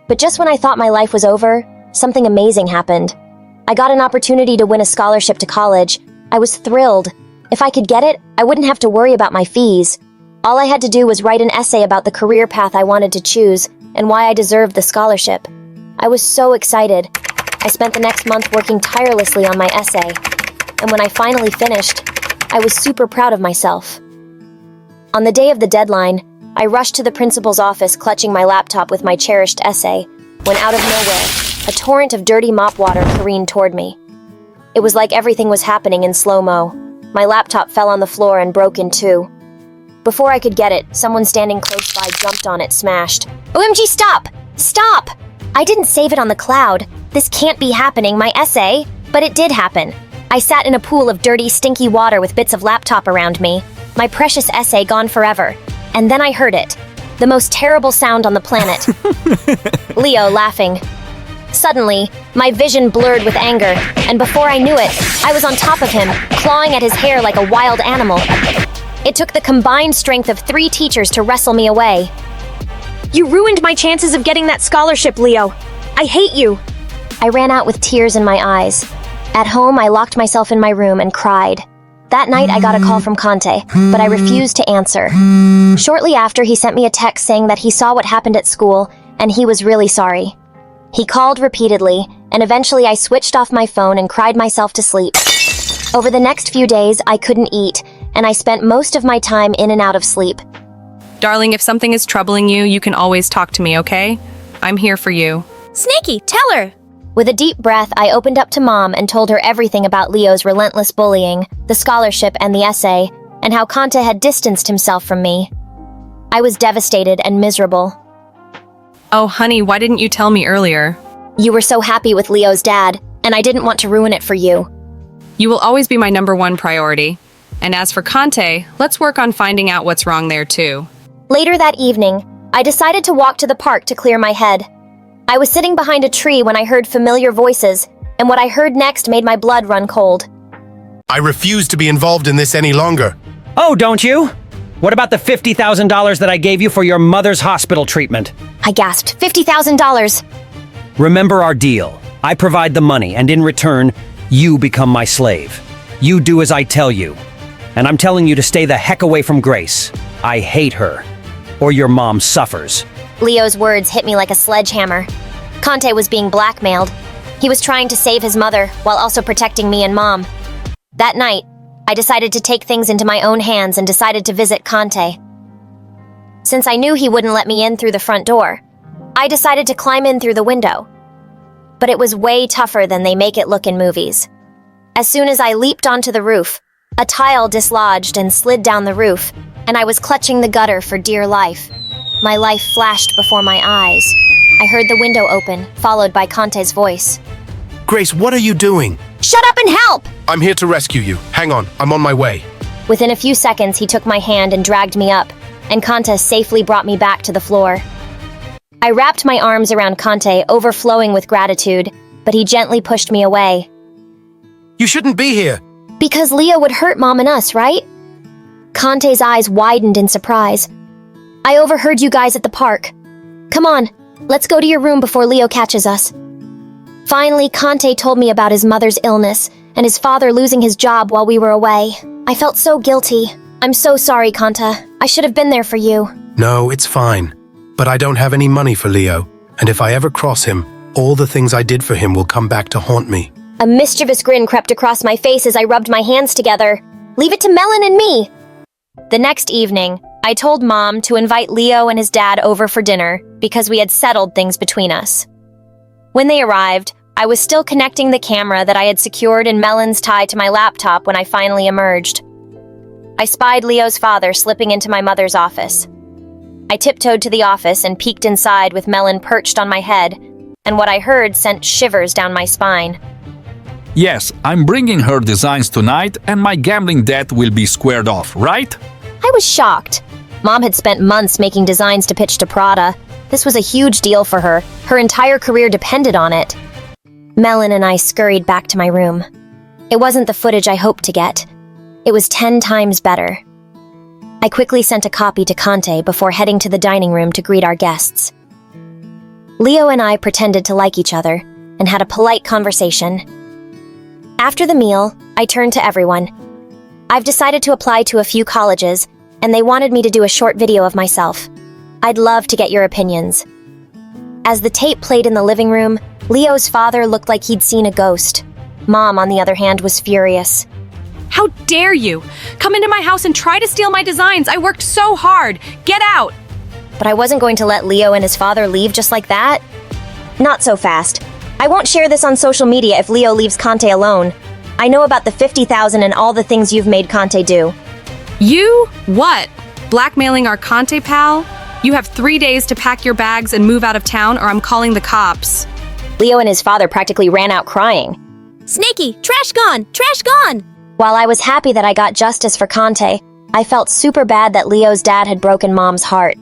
But just when I thought my life was over, something amazing happened. I got an opportunity to win a scholarship to college. I was thrilled. If I could get it, I wouldn't have to worry about my fees. All I had to do was write an essay about the career path I wanted to choose and why I deserved the scholarship. I was so excited. I spent the next month working tirelessly on my essay. And when I finally finished, I was super proud of myself. On the day of the deadline, I rushed to the principal's office clutching my laptop with my cherished essay, when out of nowhere, a torrent of dirty mop water careened toward me. It was like everything was happening in slow-mo. My laptop fell on the floor and broke in two. Before I could get it, someone standing close by jumped on it, smashed. OMG, stop! Stop! I didn't save it on the cloud. This can't be happening, my essay. But it did happen. I sat in a pool of dirty, stinky water with bits of laptop around me. My precious essay gone forever. And then I heard it. The most terrible sound on the planet. Leo laughing. Suddenly, my vision blurred with anger, and before I knew it, I was on top of him, clawing at his hair like a wild animal. It took the combined strength of 3 teachers to wrestle me away. You ruined my chances of getting that scholarship, Leo. I hate you. I ran out with tears in my eyes. At home, I locked myself in my room and cried. That night, I got a call from Conte, but I refused to answer. Shortly after, he sent me a text saying that he saw what happened at school, and he was really sorry. He called repeatedly, and eventually I switched off my phone and cried myself to sleep. Over the next few days, I couldn't eat, and I spent most of my time in and out of sleep. Darling, if something is troubling you, you can always talk to me, okay? I'm here for you. Snaky, tell her! With a deep breath, I opened up to Mom and told her everything about Leo's relentless bullying, the scholarship and the essay, and how Conte had distanced himself from me. I was devastated and miserable. Oh, honey, why didn't you tell me earlier? You were so happy with Leo's dad, and I didn't want to ruin it for you. You will always be my #1 priority. And as for Conte, let's work on finding out what's wrong there too. Later that evening, I decided to walk to the park to clear my head. I was sitting behind a tree when I heard familiar voices, and what I heard next made my blood run cold. I refuse to be involved in this any longer. Oh, don't you? What about the $50,000 that I gave you for your mother's hospital treatment? I gasped, $50,000. Remember our deal. I provide the money, and in return, you become my slave. You do as I tell you. And I'm telling you to stay the heck away from Grace. I hate her. Or your mom suffers. Leo's words hit me like a sledgehammer. Conte was being blackmailed. He was trying to save his mother while also protecting me and Mom. That night, I decided to take things into my own hands and decided to visit Conte. Since I knew he wouldn't let me in through the front door, I decided to climb in through the window. But it was way tougher than they make it look in movies. As soon as I leaped onto the roof, a tile dislodged and slid down the roof, and I was clutching the gutter for dear life. My life flashed before my eyes. I heard the window open, followed by Conte's voice. Grace, what are you doing? Shut up and help! I'm here to rescue you. Hang on, I'm on my way. Within a few seconds, he took my hand and dragged me up, and Conte safely brought me back to the floor. I wrapped my arms around Conte, overflowing with gratitude, but he gently pushed me away. You shouldn't be here. Because Leo would hurt Mom and us, right? Conte's eyes widened in surprise. I overheard you guys at the park. Come on, let's go to your room before Leo catches us. Finally, Conte told me about his mother's illness and his father losing his job while we were away. I felt so guilty. I'm so sorry, Conte. I should have been there for you. No, it's fine. But I don't have any money for Leo, and if I ever cross him, all the things I did for him will come back to haunt me. A mischievous grin crept across my face as I rubbed my hands together. Leave it to Melon and me. The next evening, I told Mom to invite Leo and his dad over for dinner because we had settled things between us. When they arrived, I was still connecting the camera that I had secured in Melon's tie to my laptop when I finally emerged. I spied Leo's father slipping into my mother's office. I tiptoed to the office and peeked inside with Melon perched on my head, and what I heard sent shivers down my spine. Yes, I'm bringing her designs tonight and my gambling debt will be squared off, right? I was shocked. Mom had spent months making designs to pitch to Prada. This was a huge deal for her. Her entire career depended on it. Melon and I scurried back to my room. It wasn't the footage I hoped to get. It was 10 times better. I quickly sent a copy to Conte before heading to the dining room to greet our guests. Leo and I pretended to like each other and had a polite conversation. After the meal, I turned to everyone. I've decided to apply to a few colleges, and they wanted me to do a short video of myself. I'd love to get your opinions. As the tape played in the living room, Leo's father looked like he'd seen a ghost. Mom, on the other hand, was furious. How dare you! Come into my house and try to steal my designs! I worked so hard! Get out! But I wasn't going to let Leo and his father leave just like that. Not so fast. I won't share this on social media if Leo leaves Conte alone. I know about the 50,000 and all the things you've made Conte do. You? What? Blackmailing our Conte pal? You have 3 days to pack your bags and move out of town or I'm calling the cops. Leo and his father practically ran out crying. Snaky, trash gone! Trash gone! While I was happy that I got justice for Conte, I felt super bad that Leo's dad had broken Mom's heart.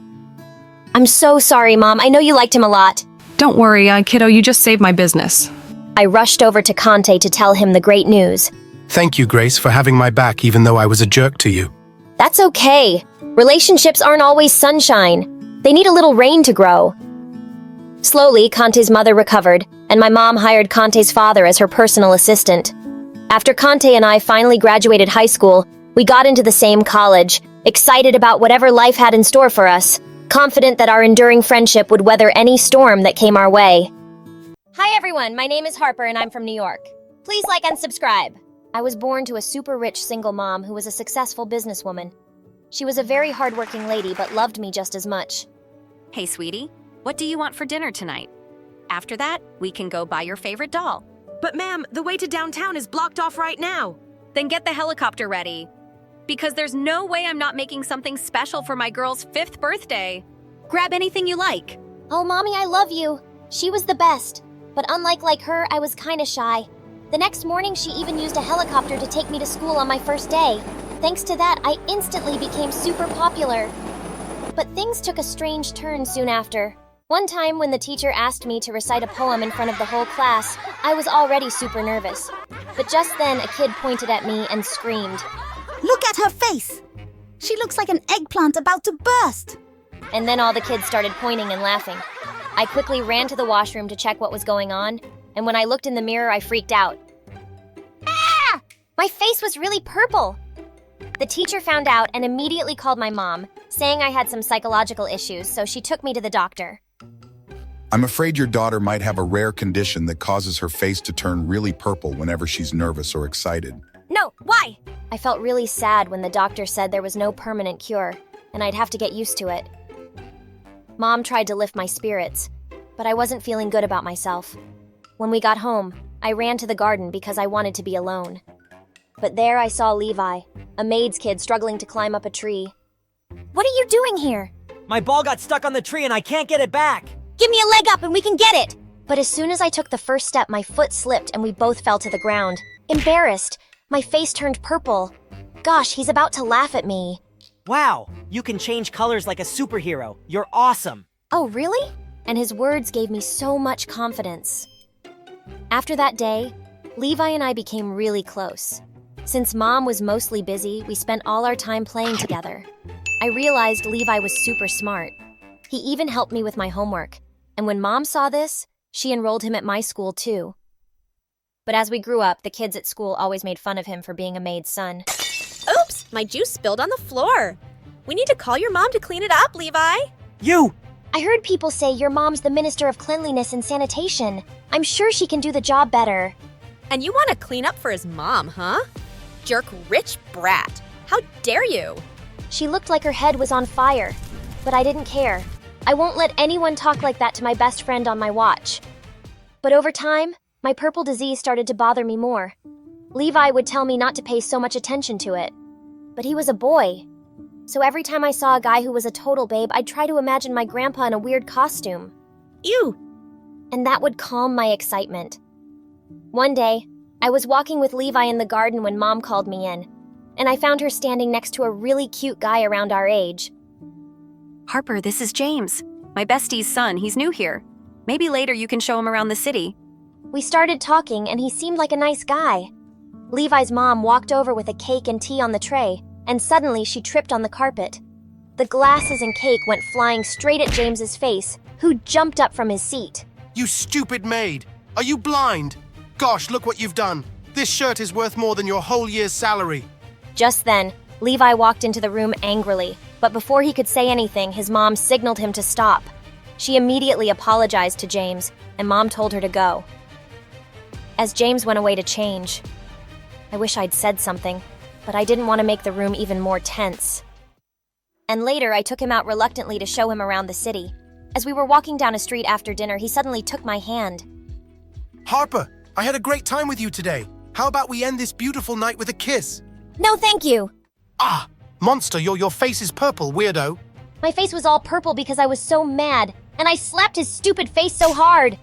I'm so sorry, Mom. I know you liked him a lot. Don't worry, kiddo, you just saved my business. I rushed over to Conte to tell him the great news. Thank you, Grace, for having my back even though I was a jerk to you. That's okay. Relationships aren't always sunshine. They need a little rain to grow. Slowly, Conte's mother recovered, and my mom hired Conte's father as her personal assistant. After Conte and I finally graduated high school, we got into the same college, excited about whatever life had in store for us, confident that our enduring friendship would weather any storm that came our way. Hi everyone, my name is Harper and I'm from New York. Please like and subscribe. I was born to a super rich single mom who was a successful businesswoman. She was a very hardworking lady but loved me just as much. Hey, sweetie, what do you want for dinner tonight? After that, we can go buy your favorite doll. But ma'am, the way to downtown is blocked off right now. Then get the helicopter ready. Because there's no way I'm not making something special for my girl's 5th birthday. Grab anything you like. Oh, Mommy, I love you. She was the best. But unlike her, I was kinda shy. The next morning, she even used a helicopter to take me to school on my first day. Thanks to that, I instantly became super popular. But things took a strange turn soon after. One time when the teacher asked me to recite a poem in front of the whole class, I was already super nervous. But just then, a kid pointed at me and screamed. Look at her face! She looks like an eggplant about to burst! And then all the kids started pointing and laughing. I quickly ran to the washroom to check what was going on, and when I looked in the mirror, I freaked out. Ah! My face was really purple! The teacher found out and immediately called my mom, saying I had some psychological issues, so she took me to the doctor. I'm afraid your daughter might have a rare condition that causes her face to turn really purple whenever she's nervous or excited. No, why? I felt really sad when the doctor said there was no permanent cure, and I'd have to get used to it. Mom tried to lift my spirits, but I wasn't feeling good about myself. When we got home, I ran to the garden because I wanted to be alone. But there I saw Levi, a maid's kid struggling to climb up a tree. What are you doing here? My ball got stuck on the tree and I can't get it back. Give me a leg up and we can get it! But as soon as I took the first step, my foot slipped and we both fell to the ground. Embarrassed, my face turned purple. Gosh, he's about to laugh at me. Wow, you can change colors like a superhero. You're awesome. Oh, really? And his words gave me so much confidence. After that day, Levi and I became really close. Since Mom was mostly busy, we spent all our time playing together. I realized Levi was super smart. He even helped me with my homework. And when Mom saw this, she enrolled him at my school too. But as we grew up, the kids at school always made fun of him for being a maid's son. Oops, my juice spilled on the floor. We need to call your mom to clean it up, Levi. You! I heard people say your mom's the Minister of Cleanliness and Sanitation. I'm sure she can do the job better. And you want to clean up for his mom, huh? Jerk rich brat. How dare you? She looked like her head was on fire, but I didn't care. I won't let anyone talk like that to my best friend on my watch. But over time, my purple disease started to bother me more. Levi would tell me not to pay so much attention to it. But he was a boy. So every time I saw a guy who was a total babe, I'd try to imagine my grandpa in a weird costume. Ew! And that would calm my excitement. One day, I was walking with Levi in the garden when Mom called me in, and I found her standing next to a really cute guy around our age. Harper, this is James. My bestie's son, he's new here. Maybe later you can show him around the city. We started talking, and he seemed like a nice guy. Levi's mom walked over with a cake and tea on the tray, and suddenly she tripped on the carpet. The glasses and cake went flying straight at James's face, who jumped up from his seat. You stupid maid! Are you blind? Gosh, look what you've done. This shirt is worth more than your whole year's salary. Just then, Levi walked into the room angrily, but before he could say anything, his mom signaled him to stop. She immediately apologized to James, and Mom told her to go. As James went away to change, I wish I'd said something, but I didn't want to make the room even more tense. And later, I took him out reluctantly to show him around the city. As we were walking down a street after dinner, he suddenly took my hand. Harper, I had a great time with you today. How about we end this beautiful night with a kiss? No, thank you! Ah! Monster, your face is purple, weirdo. My face was all purple because I was so mad, and I slapped his stupid face so hard.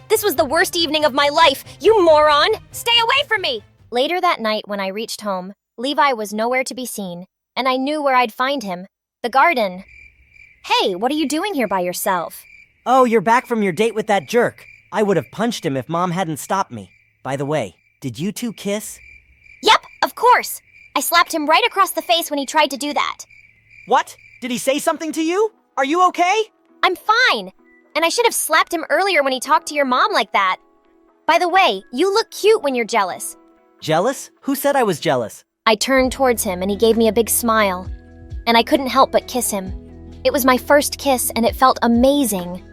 This was the worst evening of my life, you moron! Stay away from me! Later that night, when I reached home, Levi was nowhere to be seen, and I knew where I'd find him. The garden. Hey, what are you doing here by yourself? Oh, you're back from your date with that jerk. I would have punched him if Mom hadn't stopped me. By the way, did you two kiss? Yep, of course! I slapped him right across the face when he tried to do that. What? Did he say something to you? Are you okay? I'm fine. And I should have slapped him earlier when he talked to your mom like that. By the way, you look cute when you're jealous. Jealous? Who said I was jealous? I turned towards him and he gave me a big smile. And I couldn't help but kiss him. It was my first kiss and it felt amazing.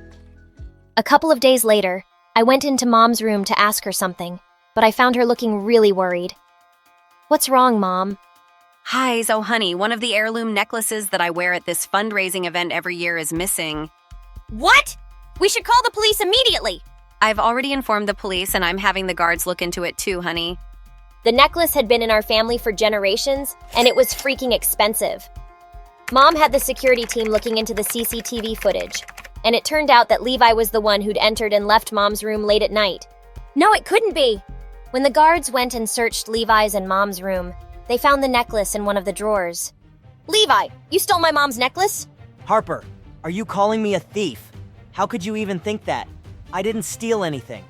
A couple of days later, I went into Mom's room to ask her something, but I found her looking really worried. What's wrong, Mom? Hi, so honey, one of the heirloom necklaces that I wear at this fundraising event every year is missing. What? We should call the police immediately. I've already informed the police and I'm having the guards look into it too, honey. The necklace had been in our family for generations, and it was freaking expensive. Mom had the security team looking into the CCTV footage, and it turned out that Levi was the one who'd entered and left Mom's room late at night. No, it couldn't be. When the guards went and searched Levi's and Mom's room, they found the necklace in one of the drawers. Levi, you stole my mom's necklace? Harper, are you calling me a thief? How could you even think that? I didn't steal anything.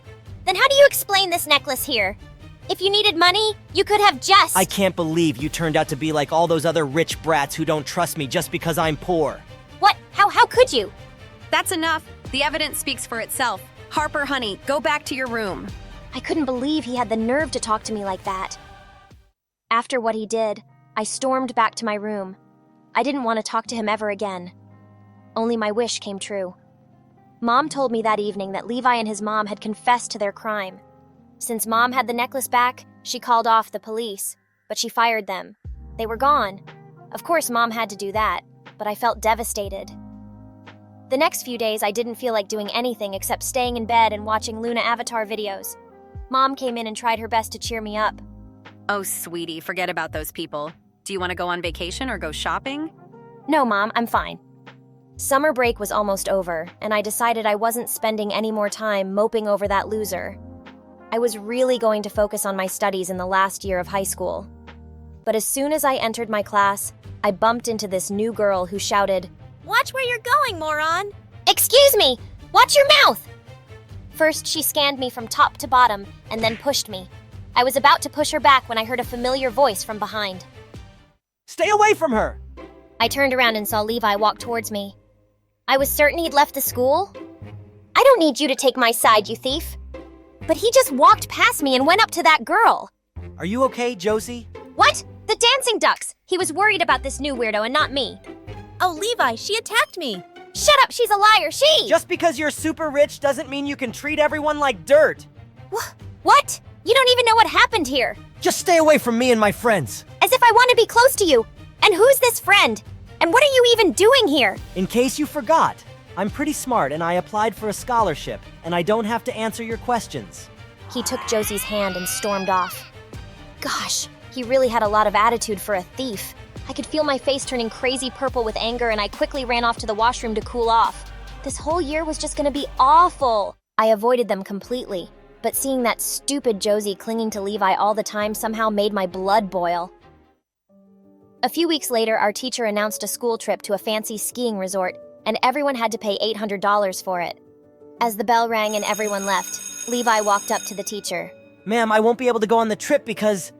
Then how do you explain this necklace here? If you needed money, you could have just— I can't believe you turned out to be like all those other rich brats who don't trust me just because I'm poor. What? How could you? That's enough. The evidence speaks for itself. Harper, honey, go back to your room. I couldn't believe he had the nerve to talk to me like that. After what he did, I stormed back to my room. I didn't want to talk to him ever again. Only my wish came true. Mom told me that evening that Levi and his mom had confessed to their crime. Since Mom had the necklace back, she called off the police, but she fired them. They were gone. Of course, Mom had to do that, but I felt devastated. The next few days, I didn't feel like doing anything except staying in bed and watching Luna Avatar videos. Mom came in and tried her best to cheer me up. Oh, sweetie, forget about those people. Do you want to go on vacation or go shopping? No, Mom, I'm fine. Summer break was almost over, and I decided I wasn't spending any more time moping over that loser. I was really going to focus on my studies in the last year of high school. But as soon as I entered my class, I bumped into this new girl who shouted, "Watch where you're going, moron!" "Excuse me! Watch your mouth!" First, she scanned me from top to bottom and then pushed me. I was about to push her back when I heard a familiar voice from behind. Stay away from her! I turned around and saw Levi walk towards me. I was certain he'd left the school. I don't need you to take my side, you thief. But he just walked past me and went up to that girl. Are you okay, Josie? What? The dancing ducks! He was worried about this new weirdo and not me. Oh, Levi, she attacked me. Shut up, she's a liar, she! Just because you're super rich doesn't mean you can treat everyone like dirt. What? You don't even know what happened here. Just stay away from me and my friends. As if I want to be close to you. And who's this friend? And what are you even doing here? In case you forgot, I'm pretty smart and I applied for a scholarship, and I don't have to answer your questions. He took Josie's hand and stormed off. Gosh, he really had a lot of attitude for a thief. I could feel my face turning crazy purple with anger, and I quickly ran off to the washroom to cool off. This whole year was just gonna be awful. I avoided them completely, but seeing that stupid Josie clinging to Levi all the time somehow made my blood boil. A few weeks later, our teacher announced a school trip to a fancy skiing resort, and everyone had to pay $800 for it. As the bell rang and everyone left, Levi walked up to the teacher. Ma'am, I won't be able to go on the trip because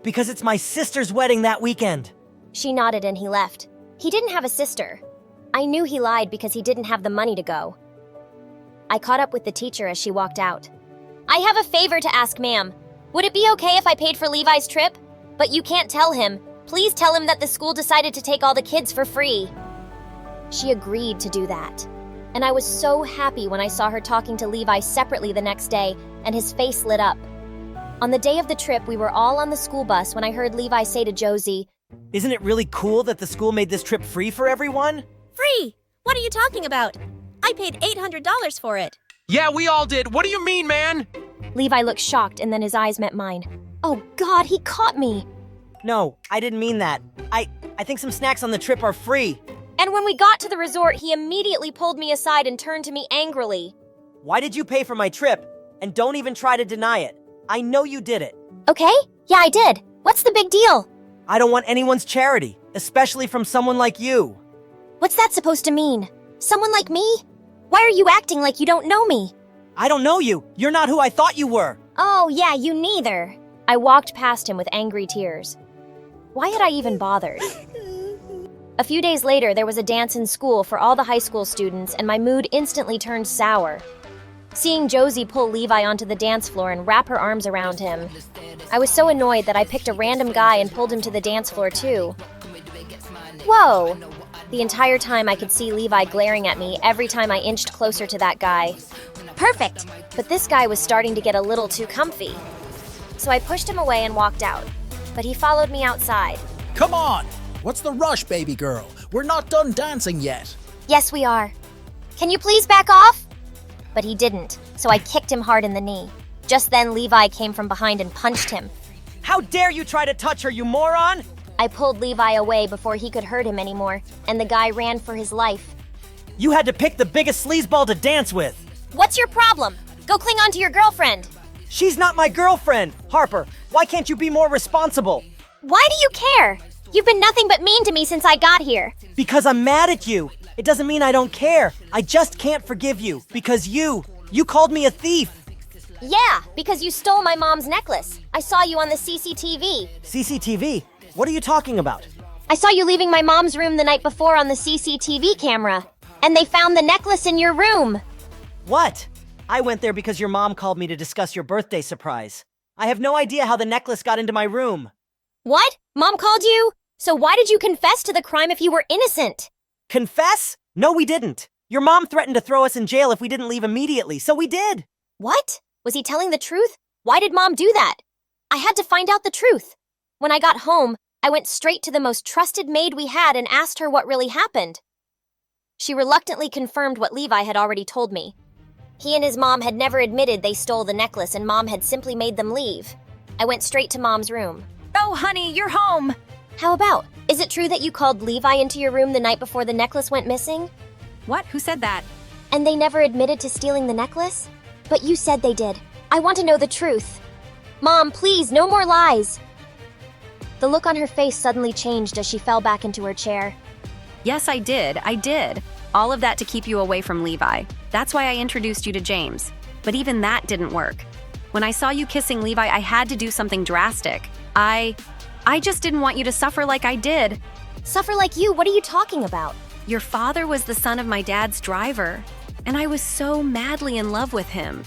it's my sister's wedding that weekend. She nodded and he left. He didn't have a sister. I knew he lied because he didn't have the money to go. I caught up with the teacher as she walked out. I have a favor to ask, ma'am. Would it be okay if I paid for Levi's trip? But you can't tell him. Please tell him that the school decided to take all the kids for free. She agreed to do that. And I was so happy when I saw her talking to Levi separately the next day, and his face lit up. On the day of the trip, we were all on the school bus when I heard Levi say to Josie, "Isn't it really cool that the school made this trip free for everyone?" Free? What are you talking about? I paid $800 for it. Yeah, we all did. What do you mean, man? Levi looked shocked and then his eyes met mine. Oh God, he caught me. No, I didn't mean that. I think some snacks on the trip are free. And when we got to the resort, he immediately pulled me aside and turned to me angrily. Why did you pay for my trip? And don't even try to deny it. I know you did it. Okay, yeah, I did. What's the big deal? I don't want anyone's charity, especially from someone like you. What's that supposed to mean? Someone like me? Why are you acting like you don't know me? I don't know you. You're not who I thought you were. Oh, yeah, you neither. I walked past him with angry tears. Why had I even bothered? A few days later, there was a dance in school for all the high school students, and my mood instantly turned sour. seeing Josie pull Levi onto the dance floor and wrap her arms around him. I was so annoyed that I picked a random guy and pulled him to the dance floor too. Whoa! The entire time I could see Levi glaring at me every time I inched closer to that guy. Perfect! But this guy was starting to get a little too comfy. So I pushed him away and walked out. But he followed me outside. Come on! What's the rush, baby girl? We're not done dancing yet. Yes, we are. Can you please back off? But he didn't, so I kicked him hard in the knee. Just then, Levi came from behind and punched him. How dare you try to touch her, you moron! I pulled Levi away before he could hurt him anymore, and the guy ran for his life. You had to pick the biggest sleazeball to dance with. What's your problem? Go cling on to your girlfriend. She's not my girlfriend. Harper, why can't you be more responsible? Why do you care? You've been nothing but mean to me since I got here. Because I'm mad at you. It doesn't mean I don't care. I just can't forgive you. Because you called me a thief. Yeah, because you stole my mom's necklace. I saw you on the CCTV. CCTV? What are you talking about? I saw you leaving my mom's room the night before on the CCTV camera. And they found the necklace in your room. What? I went there because your mom called me to discuss your birthday surprise. I have no idea how the necklace got into my room. What? Mom called you? So why did you confess to the crime if you were innocent? Confess? No, we didn't. Your mom threatened to throw us in jail if we didn't leave immediately, so we did. What? Was he telling the truth? Why did Mom do that? I had to find out the truth. When I got home, I went straight to the most trusted maid we had and asked her what really happened. She reluctantly confirmed what Levi had already told me. He and his mom had never admitted they stole the necklace and Mom had simply made them leave. I went straight to Mom's room. Oh, honey, you're home. How about? Is it true that you called Levi into your room the night before the necklace went missing? What? Who said that? And they never admitted to stealing the necklace? But you said they did. I want to know the truth. Mom, please, no more lies. The look on her face suddenly changed as she fell back into her chair. Yes, I did. All of that to keep you away from Levi. That's why I introduced you to James. But even that didn't work. When I saw you kissing Levi, I had to do something drastic. I just didn't want you to suffer like I did. Suffer like you? What are you talking about? Your father was the son of my dad's driver, and I was so madly in love with him.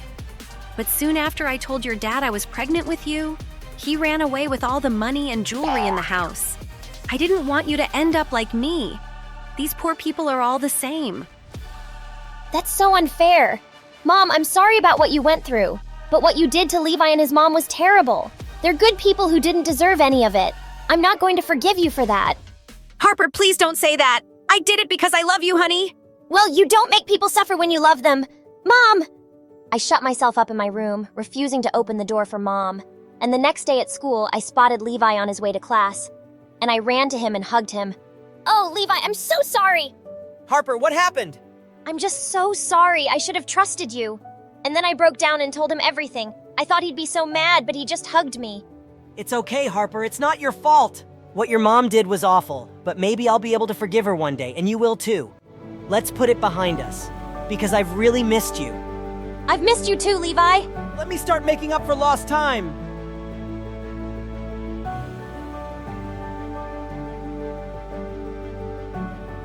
But soon after I told your dad I was pregnant with you, he ran away with all the money and jewelry in the house. I didn't want you to end up like me. These poor people are all the same. That's so unfair. Mom, I'm sorry about what you went through, but what you did to Levi and his mom was terrible. They're good people who didn't deserve any of it. I'm not going to forgive you for that. Harper, please don't say that. I did it because I love you, honey. Well, you don't make people suffer when you love them. Mom! I shut myself up in my room, refusing to open the door for Mom. And the next day at school, I spotted Levi on his way to class. And I ran to him and hugged him. Oh, Levi, I'm so sorry! Harper, what happened? I'm just so sorry. I should have trusted you. And then I broke down and told him everything. I thought he'd be so mad, but he just hugged me. It's okay, Harper. It's not your fault. What your mom did was awful, but maybe I'll be able to forgive her one day, and you will too. Let's put it behind us, because I've really missed you. I've missed you too, Levi. Let me start making up for lost time.